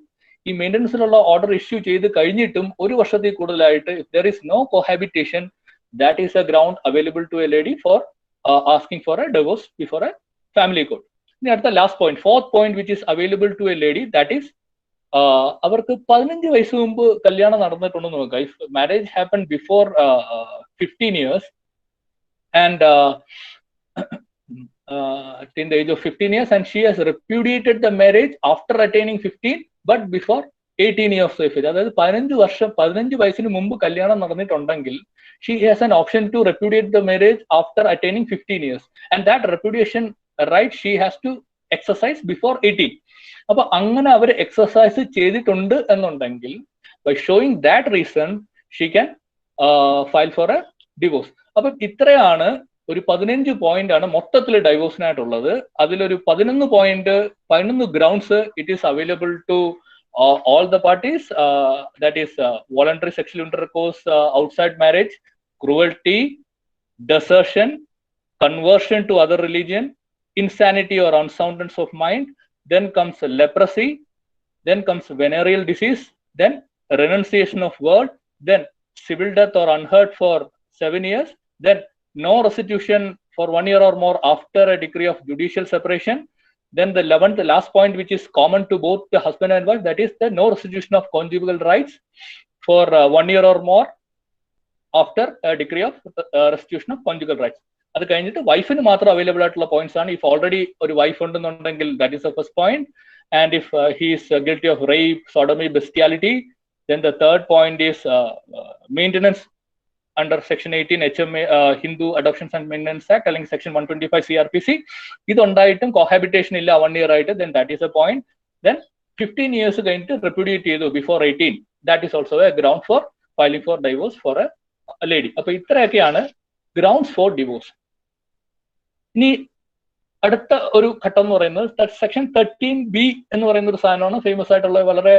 ഈ മെയിൻ്റനൻസിലുള്ള order issue ചെയ്ത് കഴിഞ്ഞിട്ടും 1 വർഷത്തിൽ കൂടുതലായിട്ട് if there is no cohabitation, that is a ground available to a lady for asking for a divorce before a family court. ഇനി അടുത്ത last point, fourth point which is available to a lady, that is അവർക്ക് 15 വയസ്സ് മുമ്പ് കല്യാണം നടന്നിട്ടുണ്ടെന്ന് നോക്കുക. If marriage happened before 15 years and in the age of 15 years and she has repudiated the marriage after attaining 15 but before 18 years of age, അതായത് 15 വയസ്സിന് മുമ്പ് കല്യാണം നടന്നിട്ടുണ്ടെങ്കിൽ she has an option to repudiate the marriage after attaining 15 years and that repudiation right she has to exercise before 18. അപ്പൊ അങ്ങനെ അവർ exercise ചെയ്തിട്ടുണ്ട് എന്നുണ്ടെങ്കിൽ by showing that reason she can file for a divorce. അപ്പൊ ഇത്രയാണ് ഒരു 15 point ആണ് മൊത്തത്തിൽ ഡൈവോഴ്സിനായിട്ടുള്ളത്. അതിലൊരു 11 grounds it is available to all the parties, that is voluntary sexual intercourse outside marriage, cruelty, desertion, conversion to other religion, insanity or unsoundness of mind, then comes leprosy, then comes venereal disease, then renunciation of word, then civil death or unheard for 7 years. Then no restitution for 1 year or more after a decree of judicial separation. Then the 11th, the last point, which is common to both the husband and wife, that is the no restitution of conjugal rights for 1 year or more after a decree of restitution of conjugal rights. അത് കഴിഞ്ഞിട്ട് വൈഫിന് മാത്രം available ആയിട്ടുള്ള points ആണ്. If already ഒരു wife ഉണ്ടെന്നുണ്ടെങ്കിൽ that is the first point. And if he is guilty of rape, sodomy, bestiality, then the third point is maintenance under section 18 HMA, Hindu Adoptions and Maintenance Act, അല്ലെങ്കിൽ section 125 CRPC. ഇതുണ്ടായിട്ടും cohabitation ഇല്ല 1 year ആയിട്ട്, then that is a point. Then 15 years കഴിഞ്ഞിട്ട് repudiate ചെയ്തു before 18, that is also a ground for filing for divorce for a lady. അപ്പൊ ഇത്രയൊക്കെയാണ് grounds for divorce. ഇനി അടുത്ത ഒരു ഘട്ടം എന്ന് പറയുന്നത് സെക്ഷൻ 13B എന്ന് പറയുന്ന ഒരു സാധനമാണ്. ഫേമസ് ആയിട്ടുള്ള, വളരെ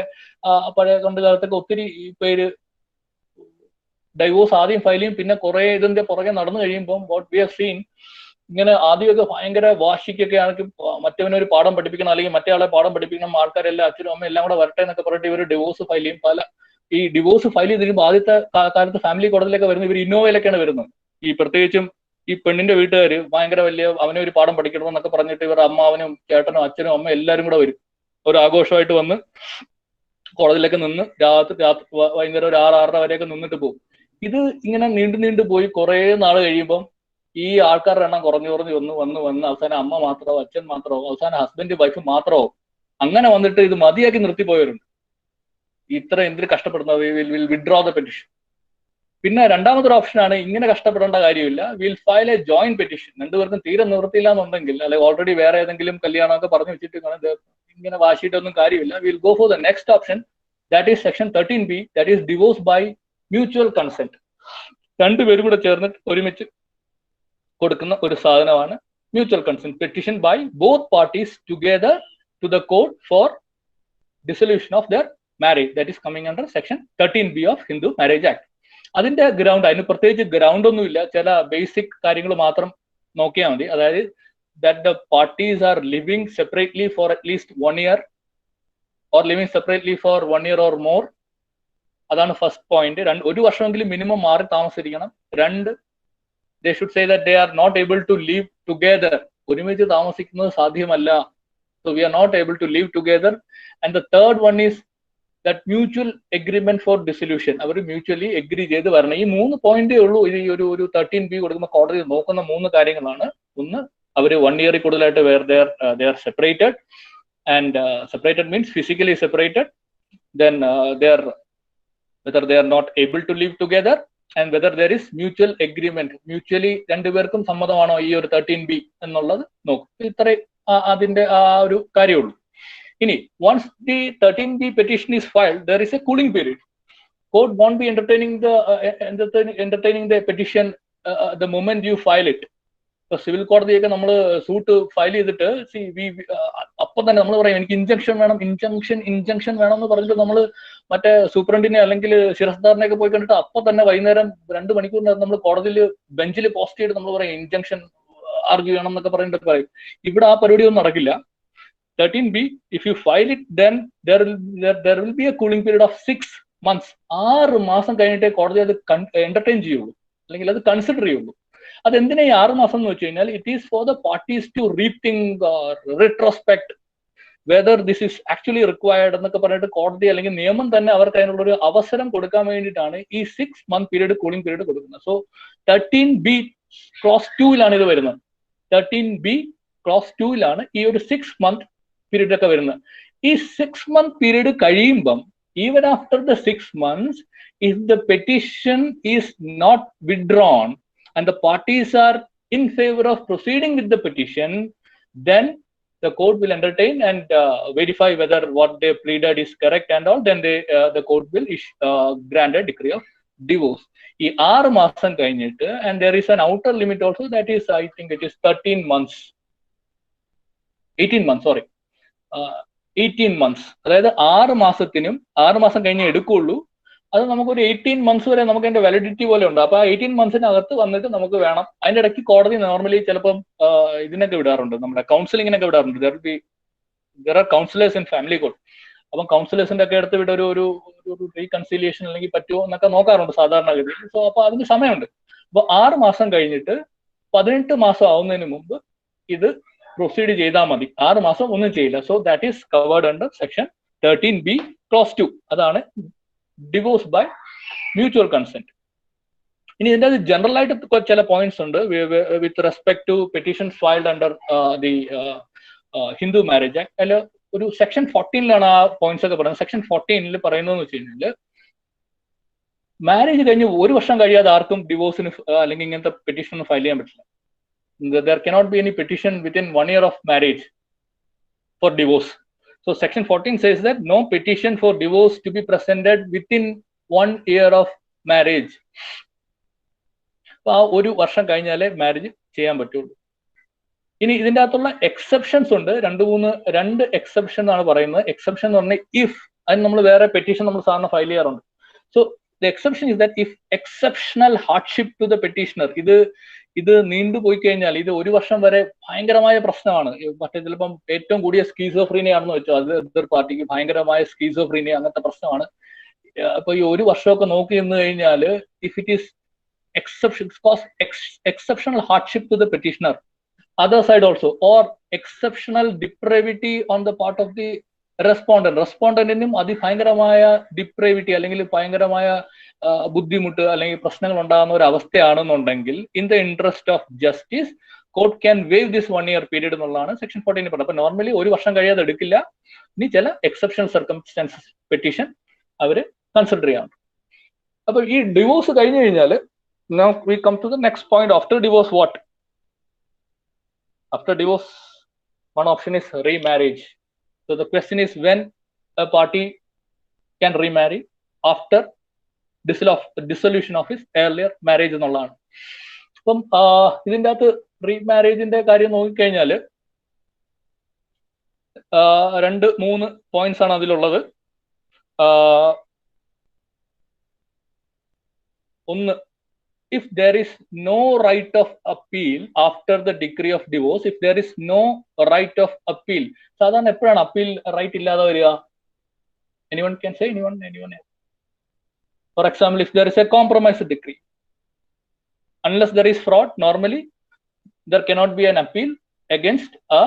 പഴയ പണ്ട് കാലത്തൊക്കെ ഒത്തിരി പേര് ഡൈവോഴ്സ് ആദ്യം ഫയൽ ചെയ്യും, പിന്നെ കുറെ ഇതിന്റെ പുറകെ നടന്നു കഴിയുമ്പോൾ വാട്ട് വി ഹാവ് സീൻ, ഇങ്ങനെ ആദ്യമൊക്കെ ഭയങ്കര വാശിക്കൊക്കെ ആണെങ്കിൽ മറ്റവനെ ഒരു പാഠം പഠിപ്പിക്കണം, അല്ലെങ്കിൽ മറ്റേ ആളെ പാഠം പഠിപ്പിക്കണം, ആൾക്കാരെല്ലാം അച്ഛനും അമ്മയും എല്ലാം കൂടെ വരട്ടെ എന്നൊക്കെ പറഞ്ഞിട്ട് ഇവർ ഡിവോഴ്സ് ഫയൽ ചെയ്യും. ഈ ഡിവോഴ്സ് ഫയൽ ചെയ്ത് കഴിയുമ്പോൾ ആദ്യത്തെ കാലത്ത് ഫാമിലി കോടതിയിലൊക്കെ വരുന്നത് ഇവർ ഇന്നോവയിലൊക്കെയാണ് വരുന്നത്. ഈ പ്രത്യേകിച്ചും ഈ പെണ്ണിന്റെ വീട്ടുകാർ ഭയങ്കര വലിയ അവനെ ഒരു പാഠം പഠിക്കണം എന്നൊക്കെ പറഞ്ഞിട്ട് ഇവർ അമ്മാവനും ചേട്ടനും അച്ഛനും അമ്മ എല്ലാവരും കൂടെ വരും. ഒരു ആഘോഷമായിട്ട് വന്ന് കോടതിയിലൊക്കെ നിന്ന് രാത്രി വൈകുന്നേരം ഒരു 6-6:30 വരെയൊക്കെ നിന്നിട്ട് പോകും. ഇത് ഇങ്ങനെ നീണ്ടു പോയി കുറെ നാൾ കഴിയുമ്പം ഈ ആൾക്കാരുടെ എണ്ണം കുറഞ്ഞു വന്ന് അവസാനം അമ്മ മാത്രമോ അച്ഛൻ മാത്രമോ അവസാനം ഹസ്ബൻഡ് വൈഫ് മാത്രമോ അങ്ങനെ വന്നിട്ട് ഇത് മതിയാക്കി നിർത്തിപ്പോയവരുണ്ട്. ഇത്ര എന്തിന് കഷ്ടപ്പെടുന്നത്, വിൽ വിഡ്രോ ദ പെറ്റീഷൻ. പിന്നെ രണ്ടാമതൊരു ഓപ്ഷനാണ്, ഇങ്ങനെ കഷ്ടപ്പെടേണ്ട കാര്യമില്ല, will file A joint petition. രണ്ടുപേർക്കും തീരെ നിവൃത്തിയില്ല എന്നുണ്ടെങ്കിൽ, അല്ലെങ്കിൽ ഓൾറെഡി വേറെ ഏതെങ്കിലും കല്യാണമൊക്കെ പറഞ്ഞു വെച്ചിട്ട് ഇങ്ങനെ വാശിയിട്ടൊന്നും കാര്യമില്ല, will go for the next option, that is section 13B, that is divorce by mutual consent. രണ്ടുപേരും കൂടെ ചേർന്ന് ഒരുമിച്ച് കൊടുക്കുന്ന ഒരു സാധനമാണ് mutual consent petition by both parties together to the court for dissolution of their marriage. That is coming under section 13B of Hindu marriage act. അതിന്റെ ground, അതിന് പ്രത്യേകിച്ച് ഗ്രൗണ്ട് ഒന്നുമില്ല, ചില ബേസിക് കാര്യങ്ങൾ മാത്രം നോക്കിയാൽ മതി. അതായത് that the parties are living separately for at least 1 year or living separately for 1 year or more. അതാണ് ഫസ്റ്റ് പോയിന്റ്. ഒരു വർഷമെങ്കിലും മിനിമം മാറി താമസിച്ചിരിക്കണം. 2, they should say that they are not able to live together. ഒരുമിച്ച് താമസിക്കുന്നത് സാധ്യമല്ല. So we are not able to live together. And the third one is that mutual agreement for dissolution. അവർ mutually agree ചെയ്ത് വരണം. ഈ 3 പോയിന്റേ ഉള്ളൂ. ഇത് ഒരു 13B കൊടുക്കുന്ന കോടതി നോക്കുന്ന 3 കാര്യങ്ങളാണ്. ഒന്ന്, അവർ 1 year കൂടുതലായിട്ട് they are separated, and separated means physically separated. Then whether they are not able to live together, and whether there is mutual agreement, mutually രണ്ടുപേർക്കും സമ്മതമാണോ ഈ ഒരു 13B എന്നുള്ളത് നോക്കും. ഇത്രേ അതിന്റെ ആ ഒരു കാര്യമുള്ളൂ. ഇനി once the 13B petition is filed, there is a cooling period. Court won't be entertaining the petition the moment you file it. ഇപ്പൊ സിവിൽ കോടതിയൊക്കെ നമ്മൾ സൂട്ട് ഫയൽ ചെയ്തിട്ട് അപ്പൊ തന്നെ നമ്മൾ പറയും എനിക്ക് ഇഞ്ചക്ഷൻ വേണം എന്ന് പറഞ്ഞിട്ട് നമ്മൾ മറ്റേ സൂപ്രണ്ടിനെ അല്ലെങ്കിൽ ശിരസ്ദാറിനെയൊക്കെ പോയി കണ്ടിട്ട് അപ്പൊ തന്നെ വൈകുന്നേരം 2 മണിക്കൂറിനകത്ത് നമ്മൾ കോടതിയിൽ ബെഞ്ചിൽ പോസ്റ്റ് ചെയ്ത് നമ്മൾ പറയും ഇഞ്ചക്ഷൻ ആർഗ്യൂ ചെയ്യണം എന്നൊക്കെ പറഞ്ഞിട്ട് പറയും. ഇവിടെ ആ പരിപാടിയൊന്നും നടക്കില്ല. 13B, if you file it, then there will be a cooling period of 6 months. 6 മാസം കഴിഞ്ഞിട്ടേ കോടതി അത് എന്റർടൈൻ ചെയ്യുള്ളൂ, അല്ലെങ്കിൽ അത് കൺസിഡർ ചെയ്യുള്ളൂ. അതെന്തിനാ ഈ 6 മാസം എന്ന് വെച്ച് കഴിഞ്ഞാൽ, it is for the parties to rethink retrospect whether this is actually required എന്നൊക്കെ പറഞ്ഞിട്ട് കോടതി അല്ലെങ്കിൽ നിയമം തന്നെ അവർക്ക് അതിനുള്ള ഒരു അവസരം കൊടുക്കാൻ വേണ്ടിയിട്ടാണ് ഈ 6 month പീരീഡ് കൂളിംഗ് പീരീഡ് കൊടുക്കുന്നത്. സോ 13B ക്ലോസ് 2 ഇത് വരുന്നത്. 13B ക്ലോസ് 2 ഈ ഒരു 6 month പീരീഡ് ഒക്കെ വരുന്നത്. ഈ 6 month പീരീഡ് കഴിയുമ്പം, even after the 6 months, if the petition is not withdrawn and the parties are in favor of proceeding with the petition, then the court will entertain and verify whether what they pleaded is correct and all. Then the court will grant a decree of divorce. ഈ 6 മാസം കഴിഞ്ഞിട്ട്, and there is an outer limit also, that is I think it is 18 months. അതായത് 6 മാസം കഴിഞ്ഞേ എടുക്കുള്ളൂ. അത് നമുക്കൊരു 18 months വരെ നമുക്ക് അതിന്റെ വാലിഡിറ്റി പോലെ ഉണ്ട്. അപ്പൊ ആ 18 monthsനകത്ത് വന്നിട്ട് നമുക്ക് വേണം. അതിന്റെ ഇടയ്ക്ക് കോടതി നോർമലി ചിലപ്പം ഇതിനൊക്കെ വിടാറുണ്ട്, നമ്മുടെ കൗൺസിലിങ്ങിനൊക്കെ വിടാറുണ്ട്. there are counselors in family court. അപ്പം കൗൺസിലേഴ്സിന്റെ ഒക്കെ അടുത്ത് വിട്ട് ഒരു റീകൺസിലിയേഷൻ അല്ലെങ്കിൽ പറ്റുമോ എന്നൊക്കെ നോക്കാറുണ്ട് സാധാരണഗതിയിൽ. സോ അപ്പൊ അതിന് സമയമുണ്ട്. അപ്പൊ 6 മാസം കഴിഞ്ഞിട്ട് 18 മാസം ആവുന്നതിന് മുമ്പ് ഇത് പ്രൊസീഡ് ചെയ്താൽ മതി. 6 മാസം ഒന്നും ചെയ്യില്ല. So that is covered under section 13B close 2. അതാണ് ഡിവോഴ്സ് ബൈ മ്യൂച്വൽ കൺസെന്റ്. ഇനി ഇതിന്റെ അത് ജനറൽ ആയിട്ട് ചില പോയിന്റ്സ് ഉണ്ട് with respect to petitions filed under the Hindu marriage act. അതിൽ ഒരു സെക്ഷൻ 14ലാണ് ആ പോയിന്റ്സ് ഒക്കെ പറയുന്നത്. സെക്ഷൻ 14ൽ പറയുന്നതെന്ന് വെച്ച് കഴിഞ്ഞാൽ മാരേജ് കഴിഞ്ഞ് 1 വർഷം കഴിയാതെ ആർക്കും ഡിവോഴ്സിന് അല്ലെങ്കിൽ ഇങ്ങനത്തെ പെറ്റീഷൻ ഫയൽ ചെയ്യാൻ പറ്റില്ല. There cannot be any petition within 1 year of marriage for divorce. So section 14 says that no petition for divorce to be presented within 1 year of marriage. അപ്പൊ ആ 1 വർഷം കഴിഞ്ഞാലേ മാരേജ് ചെയ്യാൻ പറ്റുള്ളൂ. ഇനി ഇതിൻ്റെ അകത്തുള്ള എക്സെപ്ഷൻസ് ഉണ്ട്. രണ്ട് എക്സെപ്ഷൻ എന്നാണ് പറയുന്നത്. എക്സെപ്ഷൻ എന്ന് പറഞ്ഞാൽ ഇഫ്, അതിന് നമ്മൾ വേറെ പെറ്റീഷൻ നമ്മൾ സാധാരണ ഫയൽ ചെയ്യാറുണ്ട്. So the exception is that if exceptional hardship to the petitioner, ഇത് നീണ്ടുപോയി കഴിഞ്ഞാൽ ഇത് 1 വർഷം വരെ ഭയങ്കരമായ പ്രശ്നമാണ്. മറ്റേ ചിലപ്പം ഏറ്റവും കൂടിയ സ്കീസോഫ്രീനിയ ആണെന്ന് വെച്ചോ, അത് എതിർ പാർട്ടിക്ക് ഭയങ്കരമായ സ്കീസോഫ്രീനിയ അങ്ങനത്തെ പ്രശ്നമാണ്. അപ്പൊ ഈ 1 വർഷമൊക്കെ നോക്കി നിന്ന് കഴിഞ്ഞാൽ if it is exceptional hardship to the petitioner, other side also, or exceptional depravity on the part of the റെസ്പോണ്ടന്റിനും അതിഭയങ്കരമായ ഡിപ്രേവിറ്റി അല്ലെങ്കിൽ ഭയങ്കരമായ ബുദ്ധിമുട്ട് അല്ലെങ്കിൽ പ്രശ്നങ്ങൾ ഉണ്ടാകുന്ന ഒരു അവസ്ഥയാണെന്നുണ്ടെങ്കിൽ in the interest of justice court can waive this 1 year period എന്നുള്ളതാണ് സെക്ഷൻ 14 പറയുന്നത്. അപ്പൊ നോർമലി 1 വർഷം കഴിയാതെ എടുക്കില്ല. ഇനി ചില എക്സെപ്ഷണൽ സർക്കംസ്റ്റാൻസസ് പെറ്റീഷൻ അവര് കൺസിഡർ ചെയ്യാം. അപ്പൊ ഈ ഡിവോഴ്സ് കഴിഞ്ഞു കഴിഞ്ഞാൽ now we come to the next point. After divorce, what? After divorce, one option is remarriage. So the question is when a party can remarry after dissolution of his earlier marriage എന്നുള്ളതാണ്. അപ്പം ഇതിൻ്റെ അകത്ത് റീമാരേജിന്റെ കാര്യം നോക്കിക്കഴിഞ്ഞാൽ 2-3 points ആണ് അതിലുള്ളത്. ഒന്ന്, if there is no right of appeal after the decree of divorce, if there is no right of appeal, സാധാരണ എപ്പോഴാണ് അപ്പീൽ റൈറ്റ് ഇല്ലാതെ വരിക? anyone can say, anyone for example, if there is a compromise decree, unless there is fraud, normally there cannot be an appeal against a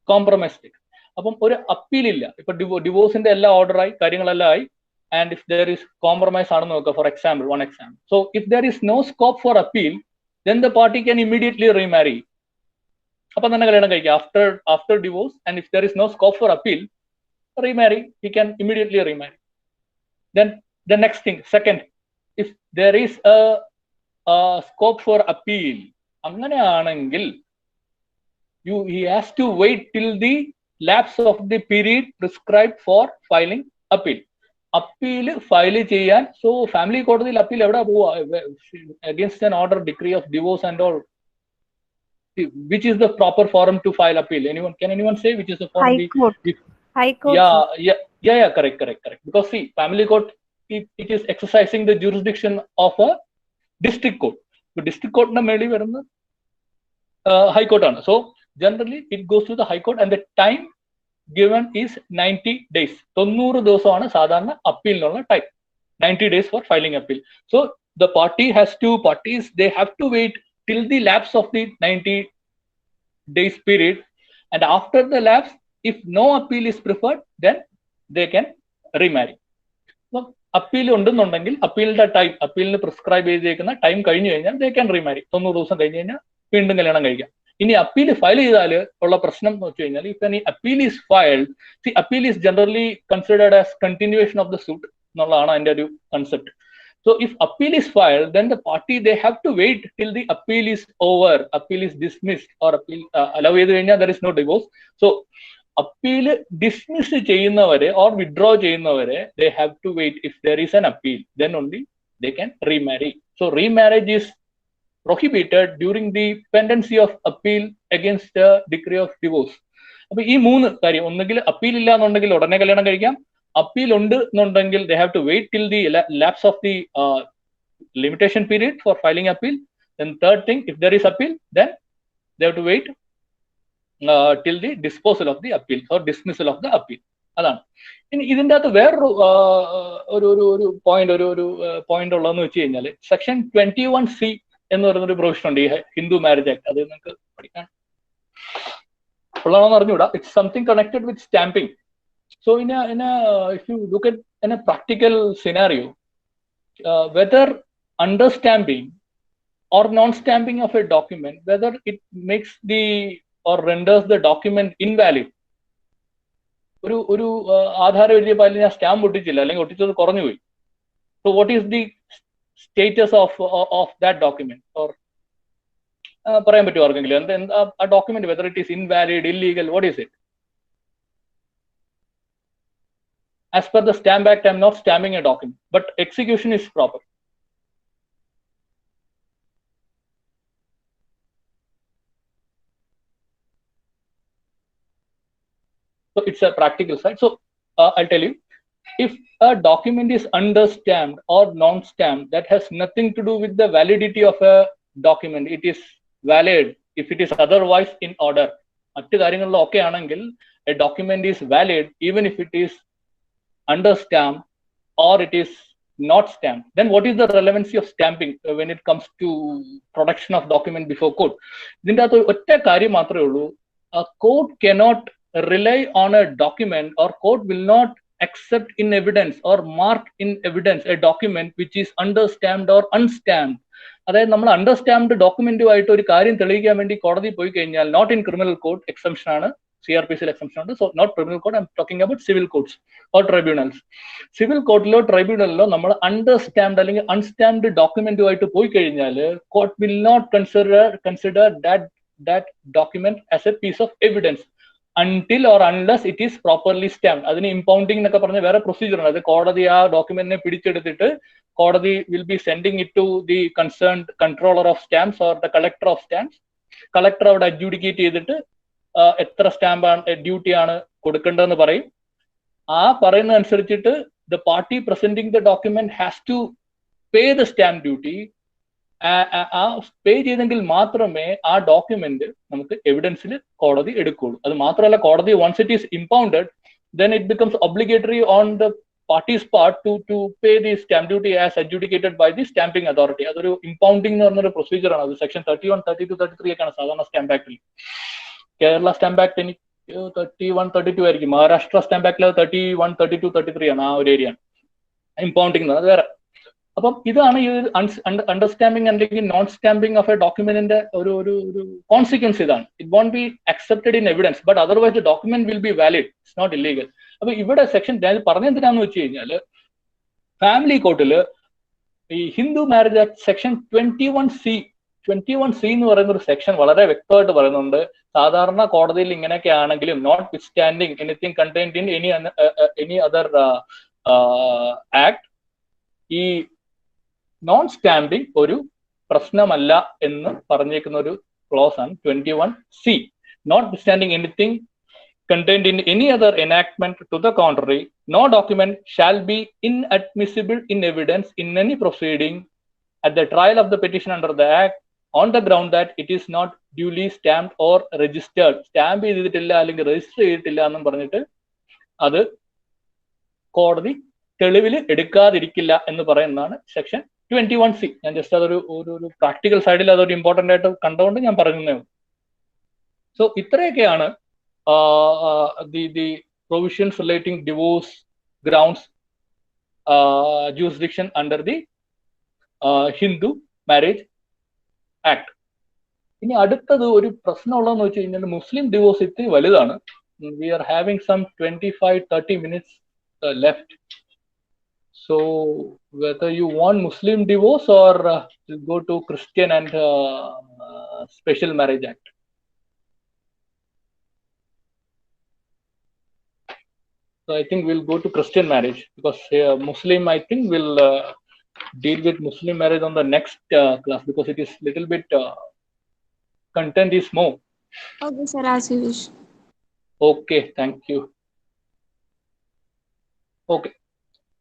compromise decree. അപ്പം ഒരു appeal ഇല്ല. ഇപ്പൊ ഡിവോഴ്സിന്റെ എല്ലാ ഓർഡറായി കാര്യങ്ങളെല്ലാം ആയി, and if there is compromise ആണെന്ന് നോക്കുക, for example, one example. So if there is no scope for appeal, then the party can immediately remarry. അപ്പം തന്നെ കല്യാണം കഴിക്കാം after divorce, and if there is no scope for appeal, remarry, he can immediately remarry. Then the next thing, second, if there is a scope for appeal, അങ്ങനെയാണെങ്കിൽ he has to wait till the lapse of the period prescribed for filing appeal. Appeal file ചെയ്യാൻ, so family കോടതിയിൽ appeal എവിടെ പോവാ? Against an order, decree of divorce and all. Which is the proper forum to file appeal? Can anyone say which is the forum? High court. Yeah, correct. Because see, family court, it is exercising the jurisdiction of a district court. So district court na meli varuna high court ആണ്. So generally it goes to the high court and the time given is 90 days. 90 ദിവസമാണ് സാധാരണ അപ്പീലിനുള്ള time. 90 days for filing appeal. So the parties they have to wait till the lapse of the 90 days period, and after the lapse, if no appeal is preferred, then they can remarry. So appeal ഉണ്ടെന്നുണ്ടെങ്കിൽ അപ്പീലിന്റെ time, അപ്പീലിന് prescribe ചെയ്തേക്കുന്ന time കഴിഞ്ഞു കഴിഞ്ഞാൽ they can remarry. 90 ദിവസം കഴിഞ്ഞ് കഴിഞ്ഞാൽ വീണ്ടും കല്യാണം കഴിക്കാം. ഇനി അപ്പീൽ ഫയൽ ചെയ്താൽ ഉള്ള പ്രശ്നം എന്ന് വെച്ച് കഴിഞ്ഞാൽ, if any appeal is filed, see, appeal is generally considered as continuation of the suit എന്നുള്ളതാണ് അതിന്റെ ഒരു concept. So if appeal is filed, then the party, they have to wait till the appeal is over, appeal is dismissed, or appeal allow ചെയ്ത് കഴിഞ്ഞാൽ there is no divorce. So appeal dismiss ചെയ്യുന്നവരെ or withdraw ചെയ്യുന്നവരെ they have to wait. If there is an appeal, then only they can remarry. So remarriage is prohibited during the pendency of appeal against the decree of divorce. അപ്പൊ ഈ 3 കാര്യം, ഒന്നുകിൽ appeal ഇല്ല എന്നുണ്ടെങ്കിൽ ഉടനെ കല്യാണം കഴിക്കാം, അപ്പീൽ ഉണ്ട് എന്നുണ്ടെങ്കിൽ they have to wait till the lapse of the limitation period for filing appeal. Then third thing, if there is appeal, then they have to wait till the disposal of the appeal or dismissal of the appeal. അതാണ്. ഇനി ഇതിൻ്റെ അകത്ത് വേറൊരു ഒരു point ഉള്ളതെന്ന് വെച്ച് കഴിഞ്ഞാൽ section 21C എന്ന് പറയുന്നൊരു പ്രൊവിഷൻ ഉണ്ട് ഈ ഹിന്ദു മാരേജ് ആക്ട്. അത് നിങ്ങൾക്ക് പഠിക്കാൻ ഉള്ളതാണെന്ന് അറിഞ്ഞൂടാ. It's something connected with stamping. So if you look at in a practical scenario, whether understamping or non-stamping of a document, whether it makes the or renders the document invalid. ഒരു ആധാരം എഴുതിയപ്പോൾ അതിൽ ഞാൻ സ്റ്റാമ്പ് ഒട്ടിച്ചില്ല, അല്ലെങ്കിൽ ഒട്ടിച്ചത് കുറഞ്ഞുപോയി. So what is the status of that document? Or പറയാൻ പറ്റുമോ ആർക്കെങ്കിലും ആ document whether it is invalid, illegal, what is it? As per the Stamp Act, I am not stamping a document, but execution is proper. So it's a practical side. So I'll tell you, if a document is understamped or non-stamped, that has nothing to do with the validity of a document. It is valid if it is otherwise in order. മറ്റു കാര്യങ്ങളിൽ ഒക്കെ ആണെങ്കിൽ a document is valid even if it is understamped or it is not stamped. Then what is the relevancy of stamping when it comes to production of document before court? ഇതിൻ്റെ അകത്ത് ഒറ്റ കാര്യം മാത്രമേ ഉള്ളൂ. Court cannot rely on a document, or court will not accept in evidence or mark in evidence a document which is understamped or unstamped. അതായത് നമ്മൾ അണ്ടർസ്റ്റാമ്പ്ഡ് ഡോക്യുമെന്റുമായിട്ട് ഒരു കാര്യം തെളിയിക്കാൻ വേണ്ടി കോടതി പോയി കഴിഞ്ഞാൽ, not in criminal code, exemption ആണ്, CRPC എക്സംഷൻ ഉണ്ട്. So not criminal code, I'm talking about civil codes or tribunals. Civil കോർട്ടിലോ ട്രൈബ്യൂണലിലോ നമ്മൾ അണ്ടർസ്റ്റാമ്പ്ഡ് അല്ലെങ്കിൽ അൺസ്റ്റാമ്പ്ഡ് ഡോക്യുമെന്റുമായിട്ട് പോയി കഴിഞ്ഞാൽ court will not consider that document as a piece of evidence until or unless it is properly stamped. അതിന് ഇമ്പൗണ്ടിങ് എന്നൊക്കെ പറഞ്ഞ വേറെ പ്രൊസീജിയർ ഉണ്ട്. അത് കോടതി ആ ഡോക്യുമെന്റിനെ പിടിച്ചെടുത്തിട്ട് കോടതി will be sending it to the concerned controller of stamps or the collector of stamps. Collector അവിടെ അഡ്ജൂഡിക്കേറ്റ് ചെയ്തിട്ട് എത്ര സ്റ്റാമ്പാണ് ഡ്യൂട്ടിയാണ് കൊടുക്കേണ്ടതെന്ന് പറയും. ആ പറയുന്ന അനുസരിച്ചിട്ട് the party presenting the document has to pay the stamp duty. ആ പേ ചെയ്തെങ്കിൽ മാത്രമേ ആ ഡോക്യുമെന്റ് നമുക്ക് എവിഡൻസിൽ കോടതി എടുക്കുകയുള്ളൂ. അത് മാത്രമല്ല, കോടതി once it is impounded, then it becomes obligatory on the party's part to pay the stamp duty as adjudicated by the stamping authority. അതൊരു ഇമ്പൗണ്ടിങ് എന്ന് പറഞ്ഞൊരു പ്രൊസീജിയർ ആണ്. അത് സെക്ഷൻ 31, 32, 33 ഒക്കെയാണ് സാധാരണ സ്റ്റാമ്പ് ആക്ടിൽ. കേരള സ്റ്റാമ്പ് ആക്ട് എനിക്ക് 31, 32 ആയിരിക്കും. മഹാരാഷ്ട്ര സ്റ്റാമ്പ് ആക്ടിൽ 31, 32, 33 ആണ്. ആ ഒരു ഏരിയ ഇമ്പൗണ്ടിങ്. അത് വേറെ. അപ്പം ഇതാണ് ഈ അണ്ടർസ്റ്റാമ്പിങ് അല്ലെങ്കിൽ നോൺ സ്റ്റാമ്പിങ് ഓഫ് എ ഡോക്യുമെന്റിന്റെ ഒരു കോൺസിക്വൻസ്. ഇതാണ്. It won't be accepted in evidence, but otherwise the document will be valid. It's not illegal. അപ്പൊ ഇവിടെ സെക്ഷൻ ഞാൻ പറഞ്ഞെന്തിനാന്ന് വെച്ച് കഴിഞ്ഞാല്, ഫാമിലി കോർട്ടില് ഈ Hindu marriage act section 21C എന്ന് പറയുന്ന ഒരു സെക്ഷൻ വളരെ വ്യക്തമായിട്ട് പറയുന്നുണ്ട്. സാധാരണ കോടതിയിൽ ഇങ്ങനെയൊക്കെ ആണെങ്കിലും, notwithstanding anything contained in any other act, ഈ നോൺ സ്റ്റാമ്പിങ് ഒരു പ്രശ്നമല്ല എന്ന് പറഞ്ഞേക്കുന്ന ഒരു ക്ലോസ് ആണ് 21C. Notwithstanding anything contained in any other enactment to the contrary, no document shall be inadmissible in evidence in any proceeding at the trial of the petition under the act on the ground that it is not duly stamped or registered. Stamp ചെയ്തിട്ടില്ല അല്ലെങ്കിൽ register ചെയ്തിട്ടില്ല എന്നും പറഞ്ഞിട്ട് അത് കോടതി തെളിവിൽ എടുക്കാതിരിക്കില്ല എന്ന് പറയുന്നതാണ് section 21C. ഞാൻ ജസ്റ്റ് അതൊരു പ്രാക്ടിക്കൽ സൈഡിൽ അതൊരു ഇമ്പോർട്ടൻ്റ് ആയിട്ട് കണ്ടുകൊണ്ട് ഞാൻ പറയുന്നേ. സോ ഇത്രയൊക്കെയാണ് the provisions relating divorce grounds jurisdiction under the Hindu Marriage Act. ഇനി അടുത്തത് ഒരു പ്രശ്നമുള്ളതെന്ന് വെച്ച് കഴിഞ്ഞാൽ, മുസ്ലിം ഡിവോഴ്സ് ഇത്തിരി വലുതാണ്. We are having some 25-30 minutes left. So whether you want Muslim divorce or go to Christian and Special Marriage Act. So I think we'll go to Christian marriage, because Muslim, I think, will deal with Muslim marriage on the next class, because it is little bit content is more. Okay, sir, as you wish. Okay, thank you. Okay.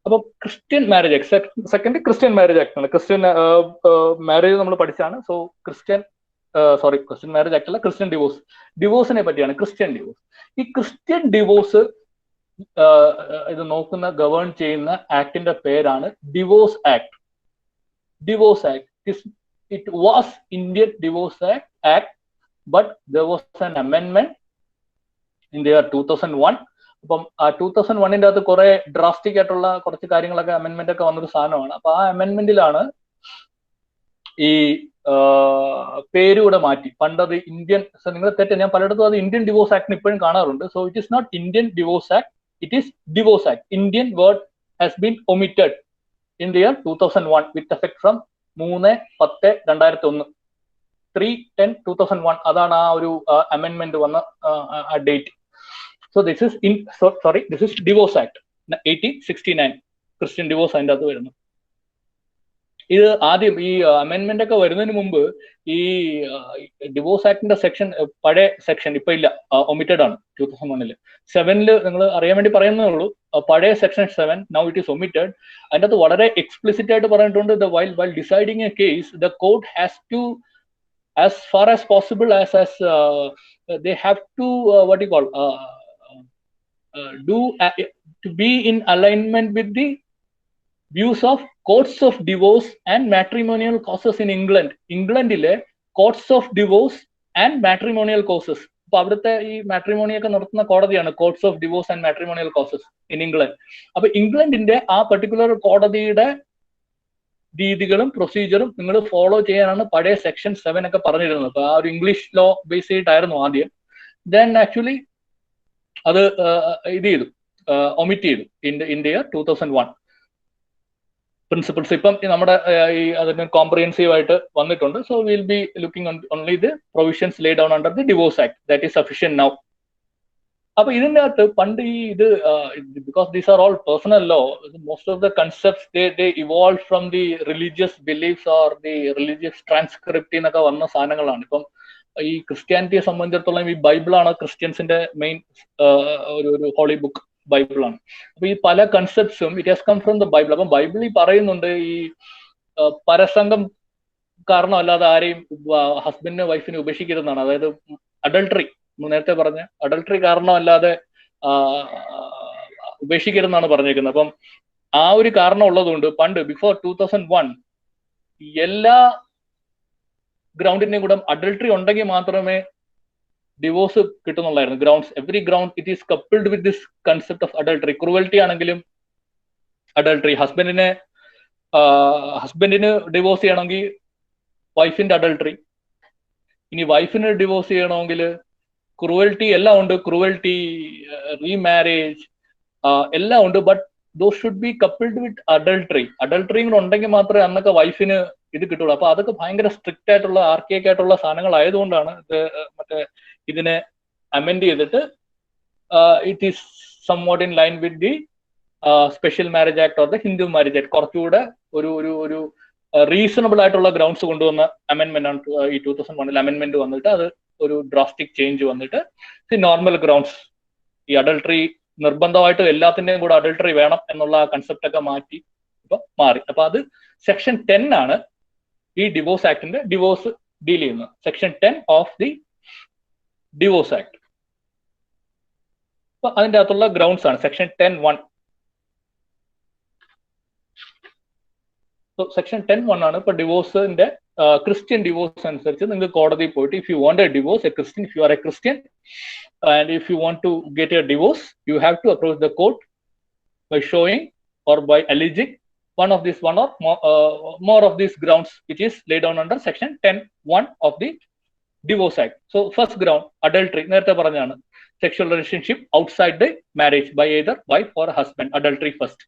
അപ്പോൾ Christian marriage act, second Christian marriage act ആണ്. Christian marriage നമ്മൾ പഠിച്ചാണ്. So Christian marriage act അല്ല, Christian ഡിവോഴ്സിനെ പറ്റിയാണ്. Christian divorce, ഈ Christian divorce ഇത് നോക്കുന്ന govern ചെയ്യുന്ന ആക്ടിന്റെ പേരാണ് divorce act. Divorce act it was Indian Divorce Act, but there was an amendment in the year 2001. അപ്പം ആ 2001-ന്റെ അകത്ത് കുറെ ഡ്രാസ്റ്റിക് ആയിട്ടുള്ള കുറച്ച് കാര്യങ്ങളൊക്കെ അമെന്റ്മെന്റ് ഒക്കെ വന്നൊരു സാധനമാണ്. അപ്പൊ ആ അമെന്റ്മെന്റിലാണ് ഈ പേരുകൂടെ മാറ്റി. പണ്ടത് ഇന്ത്യൻ, നിങ്ങൾ തെറ്റ്, ഞാൻ പലയിടത്തും അത് ഇന്ത്യൻ ഡിവോഴ്സ് ആക്ടിന് ഇപ്പോഴും കാണാറുണ്ട്. So it is not Indian divorce act, it is divorce act. Indian word has been omitted in the year 2001 with effect from 3/10/2001. 3/10/2001 അതാണ് ആ ഒരു അമെന്റ്മെന്റ് വന്ന date. So this is divorce act 1869. Christian divorce അതിൻ്റെ അകത്ത് വരുന്നു. ഇത് ആദ്യം ഈ അമെന്റ്മെന്റ് ഒക്കെ വരുന്നതിന് മുമ്പ് ഈ ഡിവോഴ്സ് ആക്ടിന്റെ സെക്ഷൻ, പഴയ സെക്ഷൻ ഇപ്പൊ ഇല്ല, ഒമിറ്റഡ് ആണ് 2001. 7 നിങ്ങൾ അറിയാൻ വേണ്ടി പറയുന്നേ ഉള്ളൂ. പഴയ section 7 now it is omitted. അതിൻ്റെ അകത്ത് വളരെ എക്സ്പ്ലിസിറ്റ് ആയിട്ട് പറഞ്ഞിട്ടുണ്ട്, while deciding a case the court has to, as far as possible, as they have to what you call do to be in alignment with the views of courts of divorce and matrimonial causes in England. ഇംഗ്ലണ്ടിലെ courts of divorce and matrimonial causes. അപ്പൊ അവിടുത്തെ ഈ matrimony ഒക്കെ നടത്തുന്ന കോടതിയാണ് courts of divorce and matrimonial causes in England. അപ്പൊ ഇംഗ്ലണ്ടിന്റെ ആ പെർട്ടിക്കുലർ കോടതിയുടെ രീതികളും പ്രൊസീജിയറും നിങ്ങൾ ഫോളോ ചെയ്യാനാണ് പഴയ സെക്ഷൻ 7 ഒക്കെ പറഞ്ഞിരുന്നത്. അപ്പൊ ആ ഒരു ഇംഗ്ലീഷ് ലോ ബേസ് ചെയ്തിട്ടായിരുന്നു ആദ്യം. ദെൻ ആക്ച്വലി അത് ഇത് ചെയ്തു, ഒമിറ്റ് ചെയ്തു ഇൻ ദ ഇയർ 2001. പ്രിൻസിപ്പിൾസ് ഇപ്പം നമ്മുടെ ഈ അതിന് കോംപ്രിഹെൻസീവ് ആയിട്ട് വന്നിട്ടുണ്ട്. So will be looking only the provisions Leh down under the divorce act, that is sufficient now. അപ്പൊ ഇതിന്റെ അകത്ത് പണ്ട് ഈ ഇത് because these are all personal law, most of the concepts they evolve from the religious beliefs or the religious transcript എന്നൊക്കെ വന്ന സാധനങ്ങളാണ്. ഇപ്പം ഈ ക്രിസ്ത്യാനിറ്റിയെ സംബന്ധിച്ചിടത്തോളം ഈ ബൈബിളാണ് ക്രിസ്ത്യൻസിന്റെ മെയിൻ ഒരു ഹോളി ബുക്ക്, ബൈബിളാണ്. അപ്പൊ ഈ പല കൺസെപ്റ്റ്സും it has come from the Bible. അപ്പം ബൈബിളിൽ പറയുന്നുണ്ട് ഈ പരസംഗം കാരണമല്ലാതെ ആരെയും ഹസ്ബൻഡിനെ വൈഫിനെ ഉപേക്ഷിക്കരുതെന്നാണ്. അതായത് അഡൾട്ടറി, നേരത്തെ പറഞ്ഞ അഡൾട്ടറി കാരണമല്ലാതെ ഉപേക്ഷിക്കരുതെന്നാണ് പറഞ്ഞേക്കുന്നത്. അപ്പം ആ ഒരു കാരണം ഉള്ളതുകൊണ്ട് പണ്ട് ബിഫോർ 2001 എല്ലാ ഗ്രൗണ്ടിന്റെയും കൂടെ അഡൾട്ടറി ഉണ്ടെങ്കിൽ മാത്രമേ ഡിവോഴ്സ് കിട്ടുന്നുള്ളായിരുന്നു. Grounds, every ground it is coupled with this concept of adultery. Cruelty ആണെങ്കിലും അഡൾട്ടറി, ഹസ്ബൻഡിന് ഡിവോഴ്സ് ചെയ്യണമെങ്കിൽ വൈഫിന്റെ അഡൾട്ടറി, ഇനി വൈഫിന് ഡിവോഴ്സ് ചെയ്യണമെങ്കിൽ ക്രൂവൽറ്റി, എല്ലാം ഉണ്ട്. ക്രൂവൽറ്റി, റീമാരേജ് എല്ലാം ഉണ്ട്. But those should be coupled with adultery. Adultery കൂടെ ഉണ്ടെങ്കിൽ മാത്രമേ അന്നൊക്കെ വൈഫിന് ഇത് കിട്ടുള്ളൂ. അപ്പൊ അതൊക്കെ ഭയങ്കര സ്ട്രിക്റ്റ് ആയിട്ടുള്ള ആർക്കിയൊക്കെ ആയിട്ടുള്ള സാധനങ്ങളായതുകൊണ്ടാണ് ഇത് മറ്റേ ഇതിനെ അമെൻഡ് ചെയ്തിട്ട് it is somewhat in line with the special marriage act or the Hindu marriage act. കുറച്ചുകൂടെ ഒരു റീസണബിൾ ആയിട്ടുള്ള ഗ്രൗണ്ട്സ് കൊണ്ടുവന്ന അമെന്റ്മെന്റ് ആണ് ഈ 2001 അമെന്റ്മെന്റ് വന്നിട്ട്. അത് ഒരു ഡ്രാസ്റ്റിക് ചേഞ്ച് വന്നിട്ട് നോർമൽ ഗ്രൗണ്ട്സ്, ഈ അഡൾട്ടറി നിർബന്ധമായിട്ട് എല്ലാത്തിന്റെയും കൂടെ അഡൾട്ടറി വേണം എന്നുള്ള കൺസെപ്റ്റ് ഒക്കെ മാറ്റി ഇപ്പൊ മാറി. അപ്പൊ അത് സെക്ഷൻ 10 ആണ് ഈ ഡിവോഴ്സ് ആക്ടിന്റെ ഡിവോഴ്സ് ഡീൽ ചെയ്യുന്നത്. Section 10 of the divorce act. അപ്പൊ അതിന്റെ അകത്തുള്ള ഗ്രൗണ്ട്സ് ആണ് സെക്ഷൻ 10(1). സെക്ഷൻ 10(1) ആണ് ഇപ്പൊ ഡിവോഴ്സിന്റെ ക്രിസ്ത്യൻ ഡിവോഴ്സ് അനുസരിച്ച് നിങ്ങൾക്ക് കോടതിയിൽ പോയിട്ട് if you want A divorce, A Christian, if you are A Christian and if you want to get a divorce, you have to approach the court by showing or by alleging one or more of these grounds which is laid down under section 10(1) of the divorce act. So first ground, adultery, നേരത്തെ പറഞ്ഞാണ്, sexual relationship outside the marriage by either wife or husband, adultery first.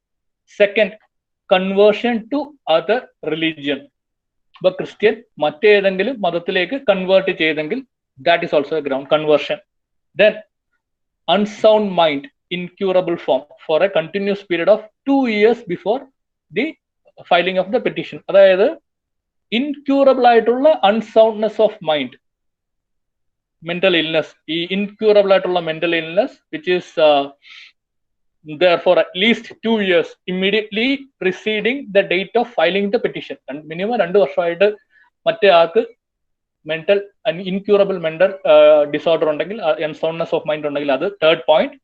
Second, conversion to other religion. ഇപ്പൊ Christian മറ്റേതെങ്കിലും മതത്തിലേക്ക് convert ചെയ്തെങ്കിൽ that is also a ground, conversion. Then unsound mind, incurable form, for a continuous period of 2 years before the filing of the petition. അതായത് incurable ആയിട്ടുള്ള അൺസൗണ്ട്നെസ് of mind, mental illness, ഈ incurable ആയിട്ടുള്ള mental illness which is there for at least 2 years immediately preceding the date of filing the petition. Minimum 2 വർഷമായിട്ട് മറ്റേ ആൾക്ക് mental incurable mental disorder ഉണ്ടെങ്കിൽ, അൺസൗണ്ട്നെസ് of mind ഉണ്ടെങ്കിൽ അത് third point.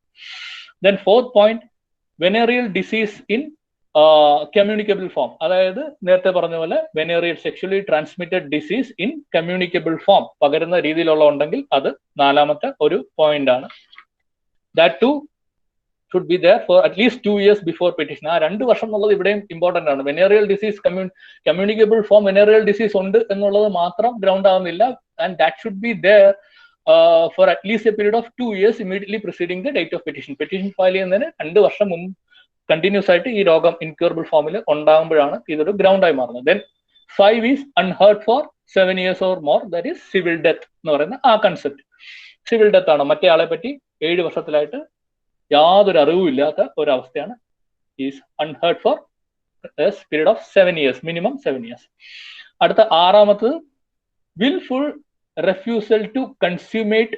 Then fourth point, venereal disease in communicable form. അതായത് നേരത്തെ പറഞ്ഞ പോലെ venereal sexually transmitted disease in communicable form, പകരുന്ന രീതിയിലുള്ള ഉണ്ടെങ്കിൽ അത് നാലാമത്തെ ഒരു പോയിന്റ് ആണ്. That too should be there for at least 2 years before petition. ആ 2 വർഷം എന്നുള്ളത് ഇവിടെയും ഇമ്പോർട്ടന്റ് ആണ്. Venereal disease communicable form venereal disease ഉണ്ട് എന്നുള്ളത് മാത്രം ഗ്രൗണ്ട് ആവുന്നില്ല. And that should be there for at least a period of 2 years immediately preceding the date of petition. Petition file ചെയ്യുന്നതിന് 2 വർഷം മുമ്പ് കണ്ടിന്യൂസ് ആയിട്ട് ഈ രോഗം ഇൻക്യൂറബിൾ ഫോമിൽ ഉണ്ടാകുമ്പോഴാണ് ഇതൊരു ഗ്രൗണ്ട് ആയി മാറുന്നത്. Then 5 is unheard for 7 years or more, that is civil death എന്ന് പറയുന്ന ആ കൺസെപ്റ്റ്. സിവിൽ ഡെത്ത് ആണ്, മറ്റേ ആളെ പറ്റി 7 വർഷത്തിലായിട്ട് യാതൊരു അറിവും ഇല്ലാത്ത ഒരവസ്ഥയാണ്. Is unheard for period of 7 years, minimum 7 years. അടുത്ത ആറാമത്തത് willful refusal to consummate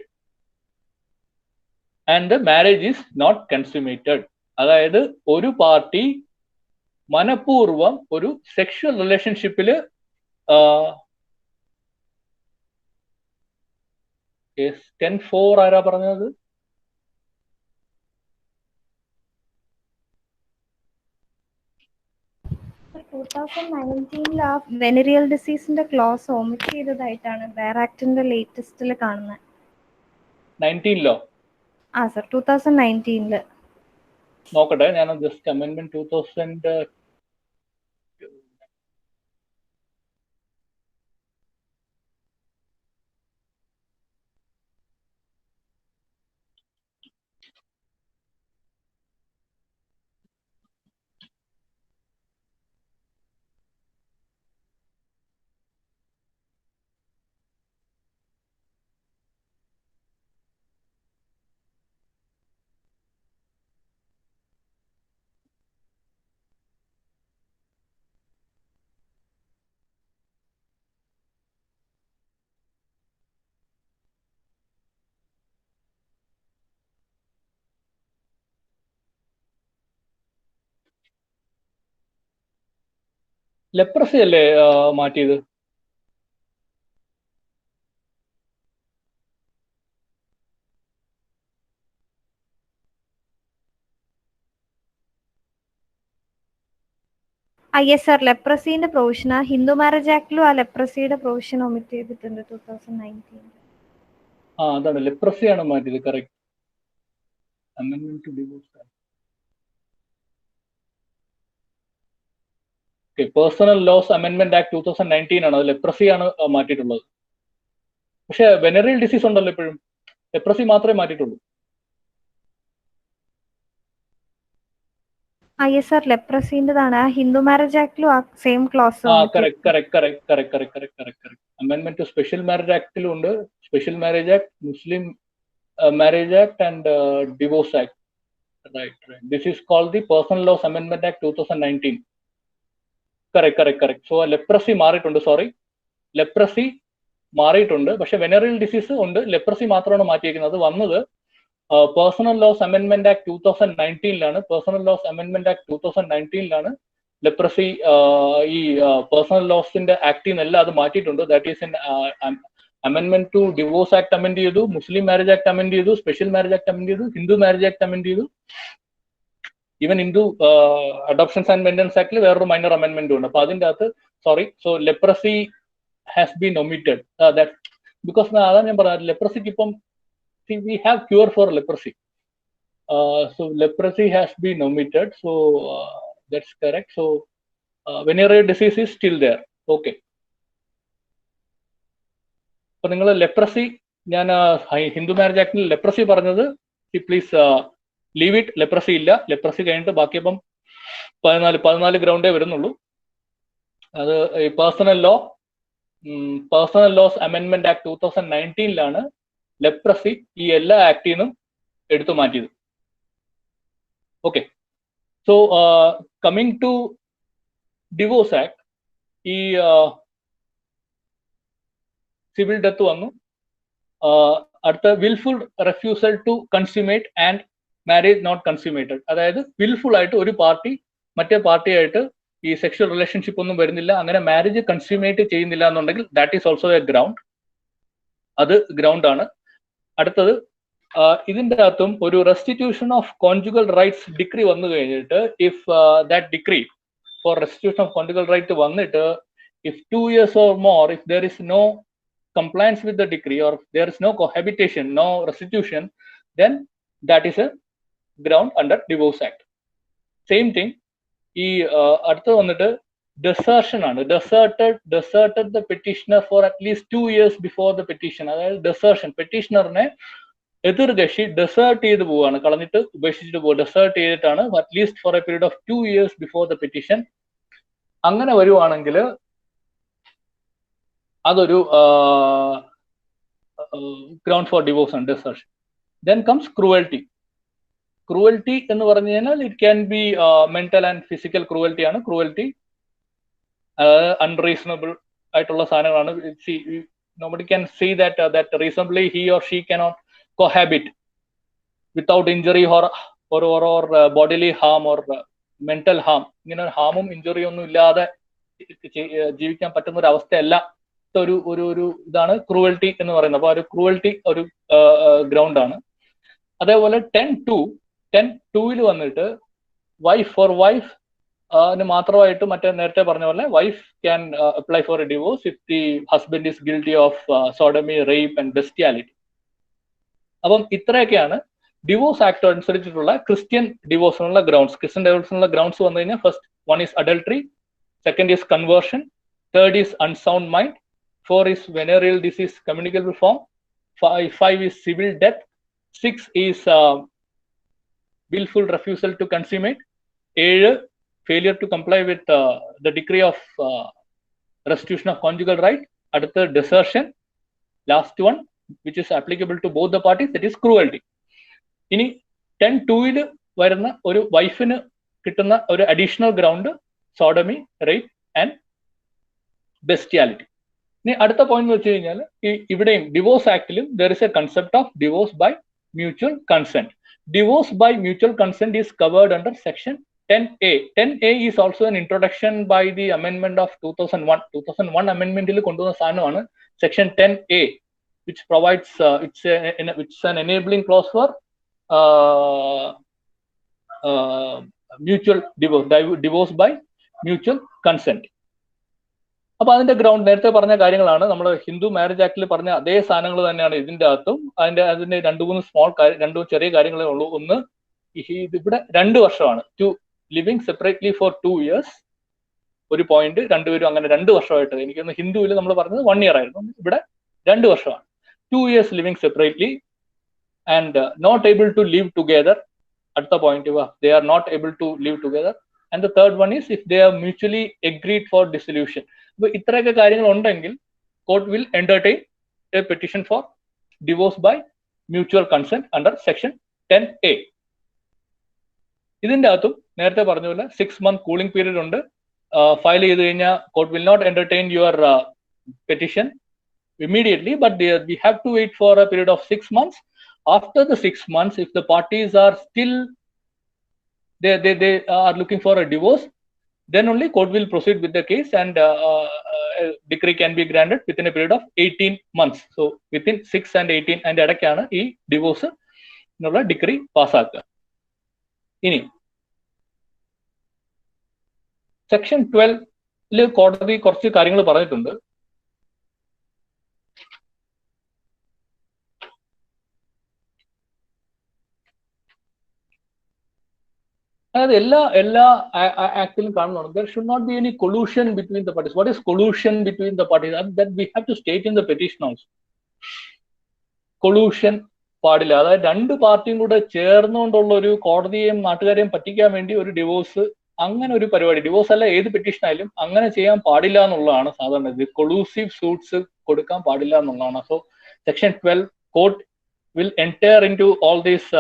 and the marriage is not consummated. അതായത് ഒരു പാർട്ടി മനഃപൂർവം ഒരു സെക്ഷൽ റിലേഷൻഷിപ്പില് 10-4 ആരാ പറഞ്ഞത്? വെനറിയൽ ഡിസീസിന്റെ ക്ലോസ് ഓമിറ്റ് ചെയ്തതായിട്ടാണ് ബെയർ ആക്ടിന്റെ ലേറ്റസ്റ്റിൽ കാണുന്നത്. 19ലോ? ആ സർ, 2019 നോക്കട്ടെ, ഞാൻ ജസ്റ്റ് അമെൻമെന്റ് 2000 ലെപ്രസി അല്ലേ മാറ്റിയത്? യെസ് സർ, ലെപ്രസീന്റെ പ്രൊവിഷൻ ആ ഹിന്ദു മാരേജ് ആക്ടിലും ആ ലെപ്രസിയുടെ പ്രൊവിഷൻ ഒമിറ്റ് ചെയ്തിട്ടുണ്ട് 2019. അതാണ് ലെപ്രസിയാണ് മാറ്റിയത്. Correct. അമെൻമെന്റ് to divorce act. Personal laws അമെൻമെന്റ് ആക്ട് 2019 ആണ്. അത് ലെപ്രസി ആണ് മാറ്റിയിട്ടുള്ളത്. പക്ഷെ വെനറിയൽ ഡിസീസ് ഉണ്ടല്ലോ ഇപ്പോഴും, ലെപ്രസി മാത്രമേ മാറ്റിയിട്ടുള്ളൂ. Yes sir, ലെപ്രസീന്റെതാണ്. ആ ഹിന്ദു മാരേജ് ആക്ടിലും ആ സെയിം ക്ലോസ്. അമെൻമെന്റ് ടു സ്പെഷ്യൽ മാരേജ് ആക്ടിലും ഉണ്ട്. Special marriage act, Muslim marriage act and divorce act. Right. This is called the personal laws അമെൻമെന്റ് ആക്ട് 2019. കറക്റ്റ്. സോ ലെപ്രസി മാറിയിട്ടുണ്ട്. സോറി, ലെപ്രസി മാറിയിട്ടുണ്ട്. പക്ഷെ വെനറിയൽ ഡിസീസ് ഉണ്ട്, ലെപ്രസി മാത്രമാണ് മാറ്റിയിരിക്കുന്നത്. വന്നത് പേഴ്സണൽ ലോസ് അമെൻമെന്റ് ആക്ട് 2019ലാണ്. പേഴ്സണൽ ലോസ് അമെൻമെന്റ് ആക്ട് 2019ലാണ് ലെപ്രസി ഈ പേഴ്സണൽ ലോസിന്റെ ആക്ടിൽ നിന്നെല്ലാം അത് മാറ്റിയിട്ടുണ്ട്. ദാറ്റ് ഈസ് അമെൻമെന്റ് ടു ഡിവോഴ്സ് ആക്ട് അമെൻഡ് ചെയ്തു, മുസ്ലിം മാരേജ് ആക്ട് അമെൻഡ് ചെയ്തു, സ്പെഷ്യൽ മാരേജ് ആക്ട് അമെൻഡ് ചെയ്തു, ഹിന്ദു മാരേജ് ആക്ട് അമെൻഡ് ചെയ്തു. Even Hindu adoptions and maintenance ആക്ടിൽ വേറൊരു മൈനർ അമെൻമെന്റും ഉണ്ട്. അപ്പൊ അതിൻ്റെ അകത്ത് so leprosy has been omitted. Because അതാണ് ഞാൻ പറഞ്ഞത്, ലെപ്രസിക്ക് ഇപ്പം we have cure for leprosy. So leprosy has been omitted. So that's correct. So venereal disease is still there. Okay. അപ്പൊ നിങ്ങൾ ലെപ്രസി, ഞാൻ ഹിന്ദു മാരേജ് ആക്ടിൽ ലെപ്രസി പറഞ്ഞത് പ്ലീസ് ലീവ് ഇറ്റ്. ലെപ്രസി ഇല്ല. ലെപ്രസി കഴിഞ്ഞിട്ട് ബാക്കി ഇപ്പം 14 ഗ്രൗണ്ടേ വരുന്നുള്ളൂ. അത് ഈ പേഴ്സണൽ ലോസ് അമെൻമെന്റ് ആക്ട് 2019ലാണ് ലെപ്രസി ഈ എല്ലാ ആക്ടിൽ നിന്നും എടുത്തു മാറ്റിയത്. Okay. So coming to divorce act, ഈ സിവിൽ ഡെത്ത് വന്നു. അടുത്ത wilful refusal to consummate and marriage not consummated. അതായത് വിൽഫുൾ ആയിട്ട് ഒരു പാർട്ടി മറ്റേ പാർട്ടിയായിട്ട് ഈ സെക്ഷൽ റിലേഷൻഷിപ്പ് ഒന്നും വരുന്നില്ല, അങ്ങനെ മാരേജ് കൺസ്യൂമേറ്റ് ചെയ്യുന്നില്ല എന്നുണ്ടെങ്കിൽ that is also a ground. അത് ഗ്രൗണ്ട് ആണ്. അടുത്തത് ഇതിന്റെ അകത്തും ഒരു restitution of conjugal rights decree വന്നു കഴിഞ്ഞിട്ട് if that decree for restitution of conjugal right വന്നിട്ട് if 2 years or more, if there is no compliance with the decree or there is no cohabitation, no restitution, then that is a ground under Divorce Act. Same thing, അടുത്ത വന്നിട്ട് desertion ആണ്. Deserted the petitioner for at least 2 years before the petition. അതായത് desertion, petitionerനെ എതിർ കക്ഷി desert ചെയ്ത് പോവാണ്, കളഞ്ഞിട്ട് ഉപേക്ഷിച്ചിട്ട് പോകുക. ഡെസേർട്ട് ചെയ്തിട്ടാണ് at least for a period of 2 years before the petition. അങ്ങനെ വരുവാണെങ്കിൽ അതൊരു ഗ്രൗണ്ട് ഫോർ ഡിവോഴ്സ് ആണ്, desertion. Then comes cruelty. Cruelty എന്ന് പറഞ്ഞു കഴിഞ്ഞാൽ it can be mental and physical cruelty ആണ് ക്രൂവൽറ്റി. അൺറീസണബിൾ ആയിട്ടുള്ള സാധനങ്ങളാണ്. nobody can say that reasonably he or she cannot cohabit without injury or bodily harm or mental harm. ഇങ്ങനെ ഹാമും ഇഞ്ചുറിയും ഒന്നും ഇല്ലാതെ ജീവിക്കാൻ പറ്റുന്ന ഒരു അവസ്ഥയല്ല ഒരു ഇതാണ് ക്രൂവൽറ്റി എന്ന് പറയുന്നത്. അപ്പൊ ഒരു ക്രൂവൽറ്റി ഒരു ഗ്രൗണ്ട് ആണ്. അതേപോലെ 10(2) വന്നിട്ട് വൈഫ് മാത്രമായിട്ട് മറ്റേ നേരത്തെ പറഞ്ഞ പോലെ wife can apply for a divorce if the husband is guilty of sodomy, rape and bestiality. അപ്പം ഇത്രയൊക്കെയാണ് ഡിവോഴ്സ് ആക്ട് അനുസരിച്ചിട്ടുള്ള ക്രിസ്ത്യൻ ഡിവോഴ്സിനുള്ള ഗ്രൗണ്ട്സ്. ക്രിസ്ത്യൻ ഡിവോഴ്സിനുള്ള ഗ്രൗണ്ട്സ് വന്നു കഴിഞ്ഞാൽ first 1 is adultery, 2 is conversion, 3 is unsound mind, 4 is venereal disease communicable form, 5 is civil death, 6 is willful refusal to consummate, 7 failure to comply with the decree of restitution of conjugal right, അടുത്ത desertion, last one which is applicable to both the parties, that is cruelty. ഇനി 10(2) വരുന്ന ഒരു വൈഫിന് കിട്ടുന്ന ഒരു additional ground sodomy, rape and bestiality. ഇനി അടുത്ത point വെച്ച് കഴിഞ്ഞാൽ ഇവിടെയും ഡിവോഴ്സ് ആക്ടിലും there is a concept of divorce by mutual consent. Divorce by mutual consent is covered under section 10A. 10A is also an introduction by the amendment of 2001. 2001 amendmentil കൊണ്ടുവന്ന സാധനമാണ് section 10A, which provides it's an enabling clause for mutual divorce by mutual consent. അപ്പൊ അതിന്റെ ground നേരത്തെ പറഞ്ഞ കാര്യങ്ങളാണ്. നമ്മൾ Hindu marriage ആക്ടിൽ പറഞ്ഞ അതേ സാധനങ്ങൾ തന്നെയാണ് ഇതിന്റെ അകത്തും. അതിന്റെ 2-3 ചെറിയ കാര്യങ്ങളേ ഉള്ളൂ. ഒന്ന്, ഇവിടെ 2 വർഷമാണ്. ലിവിങ് സെപ്പറേറ്റ്ലി ഫോർ 2 years ഒരു പോയിന്റ്. രണ്ടുപേരും അങ്ങനെ 2 വർഷമായിട്ട്, എനിക്കൊന്ന് ഹിന്ദുവിൽ നമ്മൾ പറഞ്ഞത് 1 year ആയിരുന്നു, ഇവിടെ 2 വർഷമാണ്. 2 years living separately and not able to live together. അടുത്ത point, they are not able to live together. And the third one is if they are mutually agreed for dissolution. അപ്പൊ ഇത്രയൊക്കെ കാര്യങ്ങൾ ഉണ്ടെങ്കിൽ court will entertain a petition for divorce by mutual consent under section 10A. ഇതിന്റെ അകത്തും നേരത്തെ പറഞ്ഞ പോലെ 6 month cooling period ഉണ്ട്. ഫയൽ ചെയ്ത് കഴിഞ്ഞാൽ court will not entertain your petition immediately, but we have to wait for a period of 6 months. After the 6 months, if the parties are still they are looking for a divorce, then only court will proceed with the case and a decree can be granted within a period of 18 months. So within 6 and 18 and ഇടയ്ക്കാണ് ഈ divorce എന്നുള്ള degree പാസ്സാക്കുക. ഇനി section 12 കോടതി കുറച്ച് കാര്യങ്ങൾ പറഞ്ഞിട്ടുണ്ട്. അതായത് എല്ലാ ആക്ടിലും കാണുന്നുണ്ട് there should not be any collusion between the parties. What is collusion between the parties? That we have to state in the petition also. Collusion പാടില്ല. അതായത് 2 പാർട്ടിയും കൂടെ ചേർന്നുകൊണ്ടുള്ള ഒരു കോടതിയെയും നാട്ടുകാരെയും പറ്റിക്കാൻ വേണ്ടി ഒരു ഡിവോഴ്സ്, അങ്ങനെ ഒരു പരിപാടി, ഡിവോഴ്സ് അല്ല ഏത് പെറ്റീഷൻ ആയാലും അങ്ങനെ ചെയ്യാൻ പാടില്ല എന്നുള്ളതാണ് സാധാരണ. ഇത് കൊളൂസീവ് സൂട്ട്സ് കൊടുക്കാൻ പാടില്ല എന്നുള്ളതാണ്. So section 12 court will enter into all these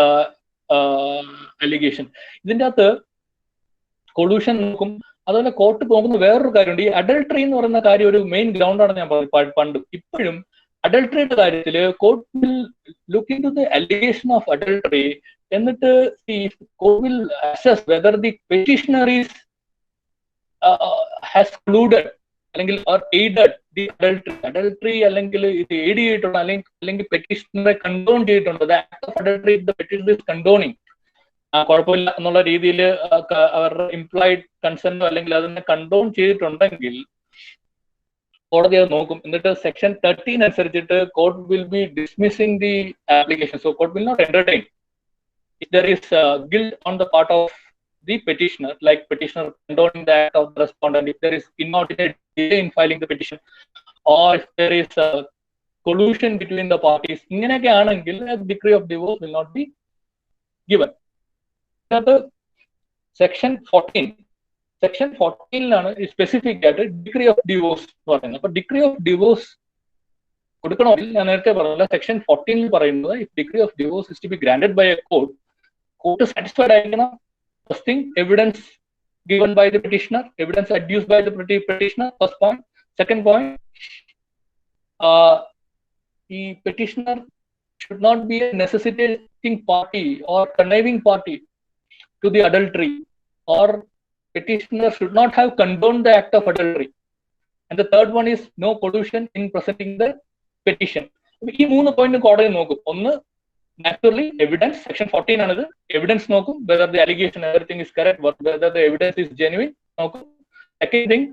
allegation. ഇതിൻ്റെ അകത്ത് കൊളൂഷൻ നോക്കും. അതുപോലെ കോർട്ട് നോക്കുന്ന വേറൊരു കാര്യമുണ്ട്. ഈ അഡൾട്ടറി എന്ന് പറയുന്ന കാര്യം ഒരു മെയിൻ ഗ്രൗണ്ടാണ് ഞാൻ പണ്ട്. ഇപ്പോഴും അഡൾട്ടറിയുടെ കാര്യത്തിൽ court will look in to the allegation of adultery, എന്നിട്ട് court will assess whether the petitioner is has colluded അല്ലെങ്കിൽ or aided the adultery അല്ലെങ്കിൽ ഇത് aid ചെയ്തിട്ടുണ്ട് അല്ലെങ്കിൽ പെറ്റീഷണറെ കണ്ടോൺ ചെയ്തിട്ടുണ്ട്. The act of adultery the petitioner is condoning. കുഴപ്പമില്ല എന്നുള്ള രീതിയിൽ അവരുടെ ഇംപ്ലൈഡ് കൺസെന്റോ അല്ലെങ്കിൽ അതിനെ കണ്ടോൺ ചെയ്തിട്ടുണ്ടെങ്കിൽ കോടതി അത് നോക്കും. എന്നിട്ട് സെക്ഷൻ 13 അനുസരിച്ചിട്ട് court will be dismissing the application. So court will not entertain if there is guilt on the part of the petitioner, like petitioner condoning the act of the respondent, if there is inordinate delay in filing the petition, or if there is collusion between the parties, ഇങ്ങനെയൊക്കെ ആണെങ്കിൽ a decree of divorce will not be given. Section 14ലാണ് specific ആയിട്ട് degree of divorce എന്ന് പറയുന്നത്. അപ്പൊ degree of divorce കൊടുക്കണമെങ്കിൽ ഞാൻ നേരത്തെ പറഞ്ഞില്ല, സെക്ഷൻ 14 പറയുന്നത് if degree of divorce is to be granted by a court satisfied ആയിരിക്കണം. First thing, evidence given by the petitioner, evidence adduced by the petitioner, first point. Second point, the petitioner should not be a necessitating party or conniving party to the adultery, or petitioner should not have condoned the act of adultery. And the third one is no collusion in presenting the petition. ഈ 3 point കോടതി നോക്കും. ഒന്ന്, naturally evidence, section 14 ആണിത്. Evidence നോക്കും, whether the allegation everything is correct, whether the evidence is genuine നോക്കും. Second thing,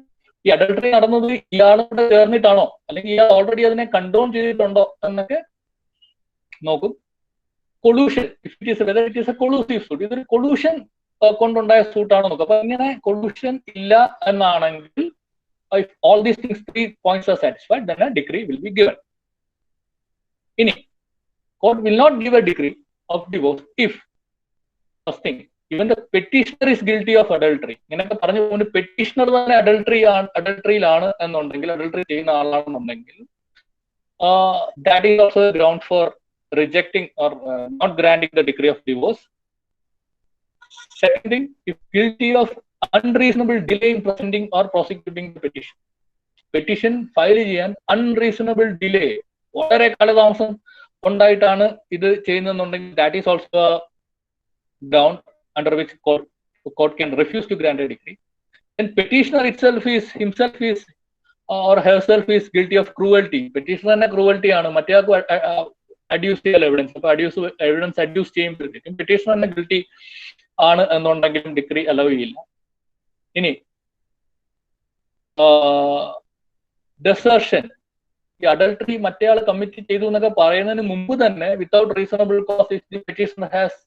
ഈ adultery നടന്നത് ഇയാളോട് ചേർന്നിട്ടാണോ അല്ലെങ്കിൽ ഇയാൾ ഓൾറെഡി അതിനെ കണ്ടോൺ ചെയ്തിട്ടുണ്ടോ എന്നൊക്കെ നോക്കും. Collusion, if it is whether it is a collusive suit, ഇതൊരു കൊളൂഷൻ കൊണ്ടുണ്ടായ സൂട്ടാണോ നോക്കും. അപ്പൊ ഇങ്ങനെ കൊളൂഷൻ ഇല്ല എന്നാണെങ്കിൽ if all these things, 3 points are satisfied, then a decree will be given. ഇനി court will not give a decree of divorce if, first thing, even the petitioner is guilty of adultery. ഇങ്ങനെയൊക്കെ പറഞ്ഞു പോകുന്ന petitioner തന്നെ അഡൾട്ടറിയിലാണ് എന്നുണ്ടെങ്കിൽ, adultery ചെയ്യുന്ന ആളാണെന്നുണ്ടെങ്കിൽ, that is also a ground for rejecting or not granting the decree of divorce. Second thing, if guilty of unreasonable delay in presenting or prosecuting the petition file ചെയ്യാൻ unreasonable delay, വളരെ കാലതാമസം ഉണ്ടായിട്ടാണ് ഇത് ചെയ്യുന്നതെന്നുണ്ടെങ്കിൽ, that is also a ground under which court can refuse to grant a decree. Then petitioner himself is or herself is guilty of cruelty. Petitioner തന്നെ cruelty ആണ്, മറ്റേയാൾക്ക് adduce ചെയ്യാൻ evidence. അപ്പൊ evidence adduce ചെയ്യുമ്പോഴത്തേക്കും petitioner തന്നെ guilty ആണ് എന്നുണ്ടെങ്കിലും degree hello ചെയ്യില്ല. ഇനി ഡെസേർഷൻ, ഈ അഡൾട്ടറി മറ്റേയാൾ കമ്മിറ്റ് ചെയ്തു എന്നൊക്കെ പറയുന്നതിന് മുമ്പ് തന്നെ without reasonable cause if the petitioner has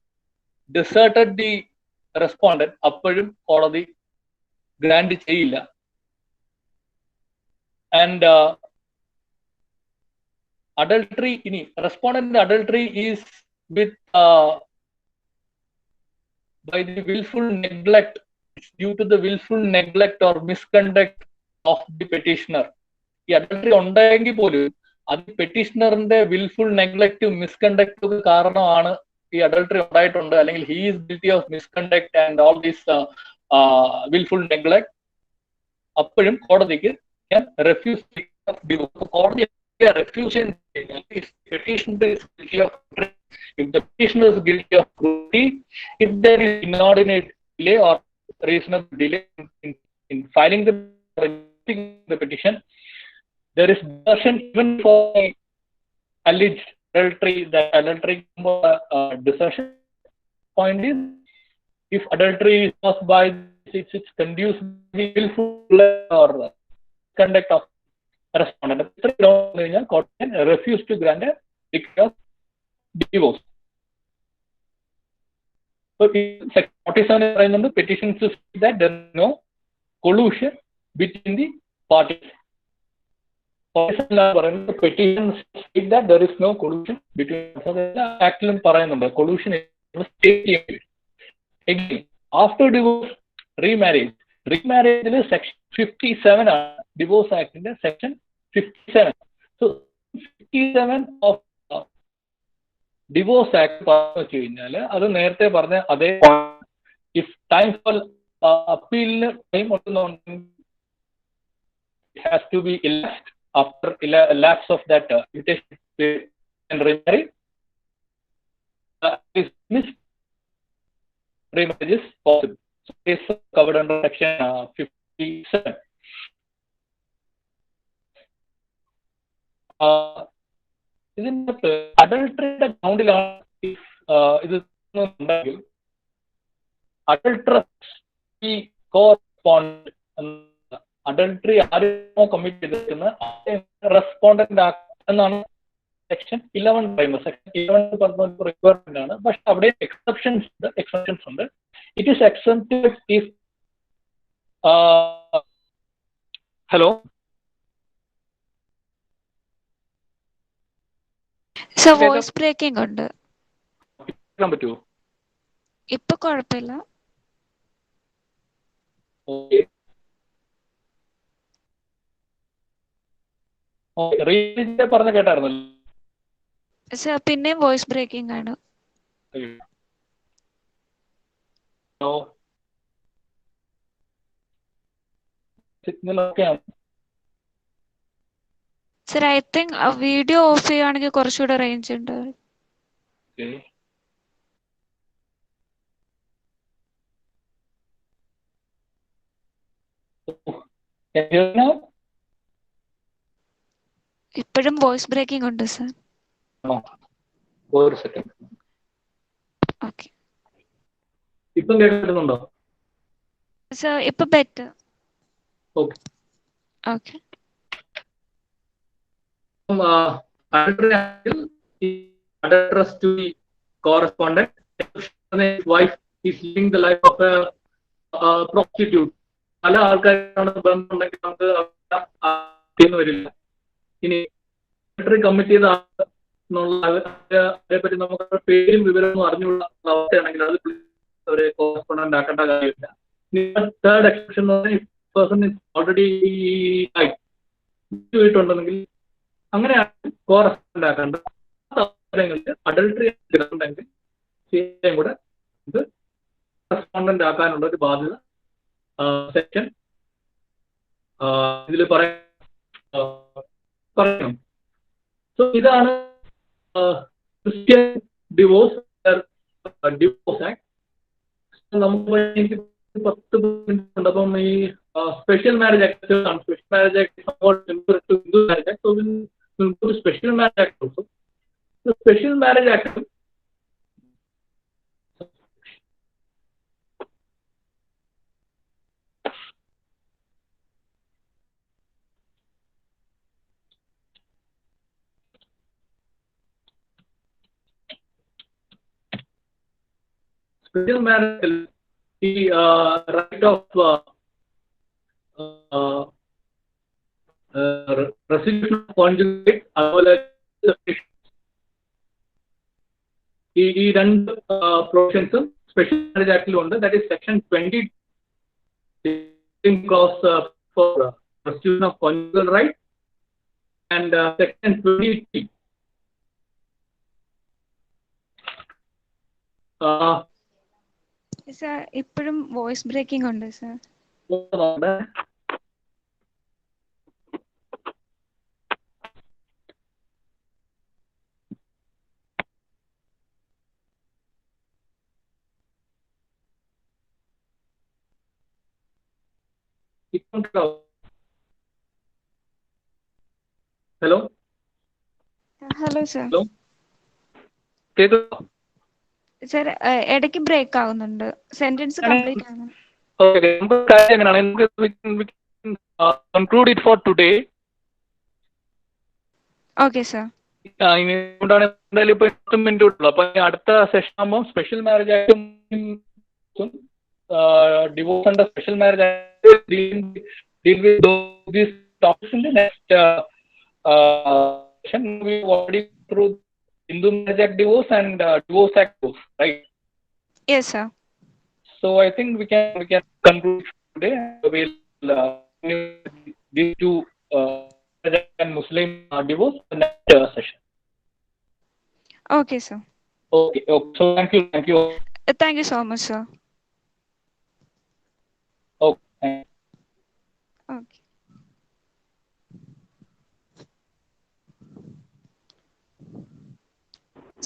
ഡിസേർട്ടഡ് the respondent, അപ്പോഴും കോടതി ഗ്രാൻഡ് ചെയ്യില്ല. ആൻഡ് അഡൾട്ടറി, ഇനി respondent adultery is with by the willful neglect, due to the willful neglect or misconduct of the petitioner. ഈ അഡൾട്ടറി ഉണ്ടായെങ്കിൽ പോലും അത് പെറ്റീഷണറിന്റെ wilful നെഗ്ലക്റ്റും മിസ്കണ്ടക്റ്റും കാരണമാണ് ഈ adultery ഉണ്ടായിട്ടുണ്ട്, അല്ലെങ്കിൽ he is guilty of misconduct and all these wilful neglect, അപ്പോഴും കോടതിക്ക് refuse divorce. കോടതി refuse if petitioner is guilty of, if the petitioner is guilty of cruelty, if there is inordinate delay or reasonable delay in filing the petition, there is desertion even for alleged adultery. The adultery desertion point is if adultery is caused by it's conducive willful or conduct of respondent. Court can refuse to grant a decree of divorce. So in section 47 പറയുന്നുണ്ട് petitions to say that there is no collusion between the parties. പറയുന്നത് petitions state that there is no collusion between ആക്ടിലും പറയുന്നുണ്ട് collusion state. Again, after divorce, remarriage section 57 ആണ് divorce ആക്ടിന്റെ section 57. So 57 of divorce act പറഞ്ഞു വെച്ച് കഴിഞ്ഞാൽ അത് നേരത്തെ പറഞ്ഞ അതേ ഇഫ് ടൈം ഫോർ അപ്പീലിന് ടൈം ഉണ്ടെന്നുണ്ടെങ്കിൽ has to be elapsed after lapse of that invitation and remarry is missed. Remarriage is possible. So it is covered under section 57. ഇതിനകത്ത് അഡൾട്ടറിയുടെ ഗ്രൗണ്ടിലാണ് ഇത് ഉണ്ടെങ്കിൽ അഡൾട്രസ് ഈ കോറസ്പോണ്ട് അഡൾട്ടറി ആരോ കമ്മിറ്റ് ചെയ്തിരിക്കുന്നത് റെസ്പോണ്ടന്റ് എന്നാണ് സെക്ഷൻ 11 പറയുന്നത്. Section 11 പറഞ്ഞ റിക്വയർമെന്റ് ആണ്. പക്ഷെ അവിടെ എക്സെപ്ഷൻസ് ഉണ്ട്. It is excepted if hello sir voice breaking ഉണ്ട്. കേൾക്കാൻ പറ്റുമോ? ഇപ്പൊ കുഴപ്പമില്ല. ഓക്കെ റീജിന്റെ പറഞ്ഞ കേട്ടായിരുന്നല്ലോ. സർ പിന്നെയും വോയിസ് ബ്രേക്കിംഗ് ആണ്. സിഗ്നൽ ഓക്കെയാണ്. Sir I think video off ചെയ്യുകയാണെങ്കിൽ കുറച്ചുകൂടെ റേഞ്ച് ഉണ്ട്. ഇപ്പോഴും വോയിസ് ബ്രേക്കിംഗ് ഉണ്ട് സർ. ഒരു സെക്കൻഡ്. ഓക്കെ ഇപ്പം കേൾക്കുന്നുണ്ടോ? സർ ഇപ്പൊ better. Okay okay address to the correspondent. His wife is living the life of a prostitute. പല ആൾക്കാരാണ് ബന്ധമുണ്ടെങ്കിൽ നമുക്ക് വരില്ല. ഇനി കമ്മിറ്റ് ചെയ്ത അതേപറ്റി നമുക്ക് പേരും വിവരമൊന്നും അറിഞ്ഞുള്ള അവസ്ഥയാണെങ്കിൽ അത് ഒരു കോറസ്പോണ്ടന്റ് ആക്കേണ്ട കാര്യമില്ല. തേർഡ് എക്സെപ്ഷൻ എന്ന് പറഞ്ഞാൽ പേഴ്സൺ ഇസ് ഓൾറെഡി ണ്ടെങ്കിൽ അങ്ങനെയാണ് കോറസ്പോണ്ടന്റ് ആക്കേണ്ട. അവസരങ്ങളിൽ അഡൾട്ടറി ഉണ്ടെങ്കിൽ ശരിയും കൂടെ ഇത് കറസ്പോണ്ടന്റ് ആക്കാനുള്ള ഒരു ബാധ്യത സെക്ഷൻ ഇതിൽ പറയണം. സോ ഇതാണ് ക്രിസ്ത്യൻ ഡിവോഴ്സ് ആക്ട്. നമുക്ക് എനിക്ക് 10 മിനിറ്റ് ഉണ്ട്. അപ്പം ഈ സ്പെഷ്യൽ മാരേജ് ആക്ട് ആണ്. Special marriage act Hindu marriage act. So special marriage act also. Special marriage act the right of resolution of conjugal അതുപോലെ ഈ രണ്ട് പ്രൊവിഷൻസും സ്പെഷ്യൽ മാരേജ് ആക്ടിലും ഉണ്ട്. That is section 20 clause for restitution of conjugal right and section 23 sir ഇപ്പോഴും voice breaking ഉണ്ട് sir. Hello hello sir. Hello കേൾക്കുന്നു? Sir ഇടയ്ക്ക് break ആവുന്നുണ്ട്. സെന്റൻസ് കംപ്ലീറ്റ് ആണ്. Okay, we can conclude it for today. Okay sir. എന്തായാലും ഇപ്പൊ 10 minute ഉള്ളൂ. അപ്പൊ അടുത്ത സെഷൻ ആകുമ്പോൾ സ്പെഷ്യൽ മാരേജ് ആക്ടും divorce and special marriage act deal with these topics in the next session. We already through Hindu Marriage Act divorce and Divorce Act divorce, right? Yes sir. So I think we can conclude today. We'll these two and Muslim divorce in the next session. Okay sir. Okay. So thank you. Thank you so much sir. Okay. Okay.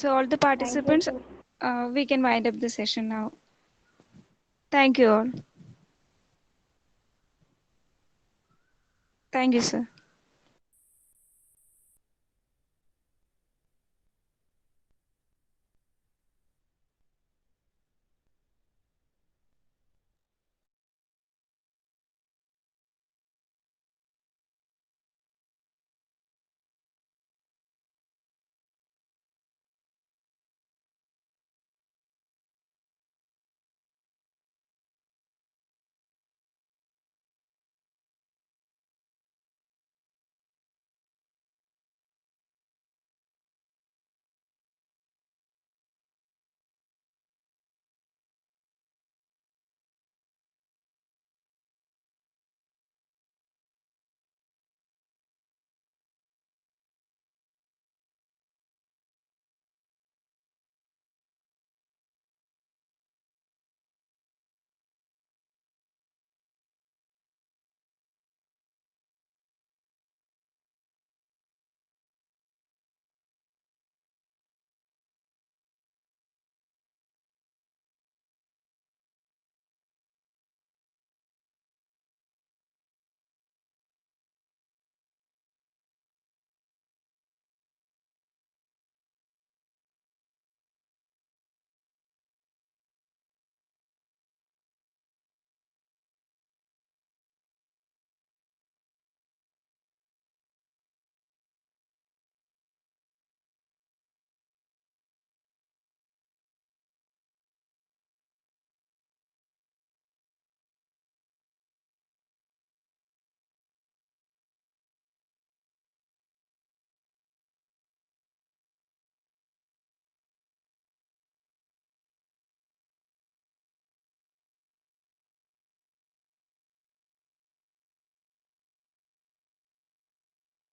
So all the participants, we can wind up the session now. Thank you all. Thank you, sir.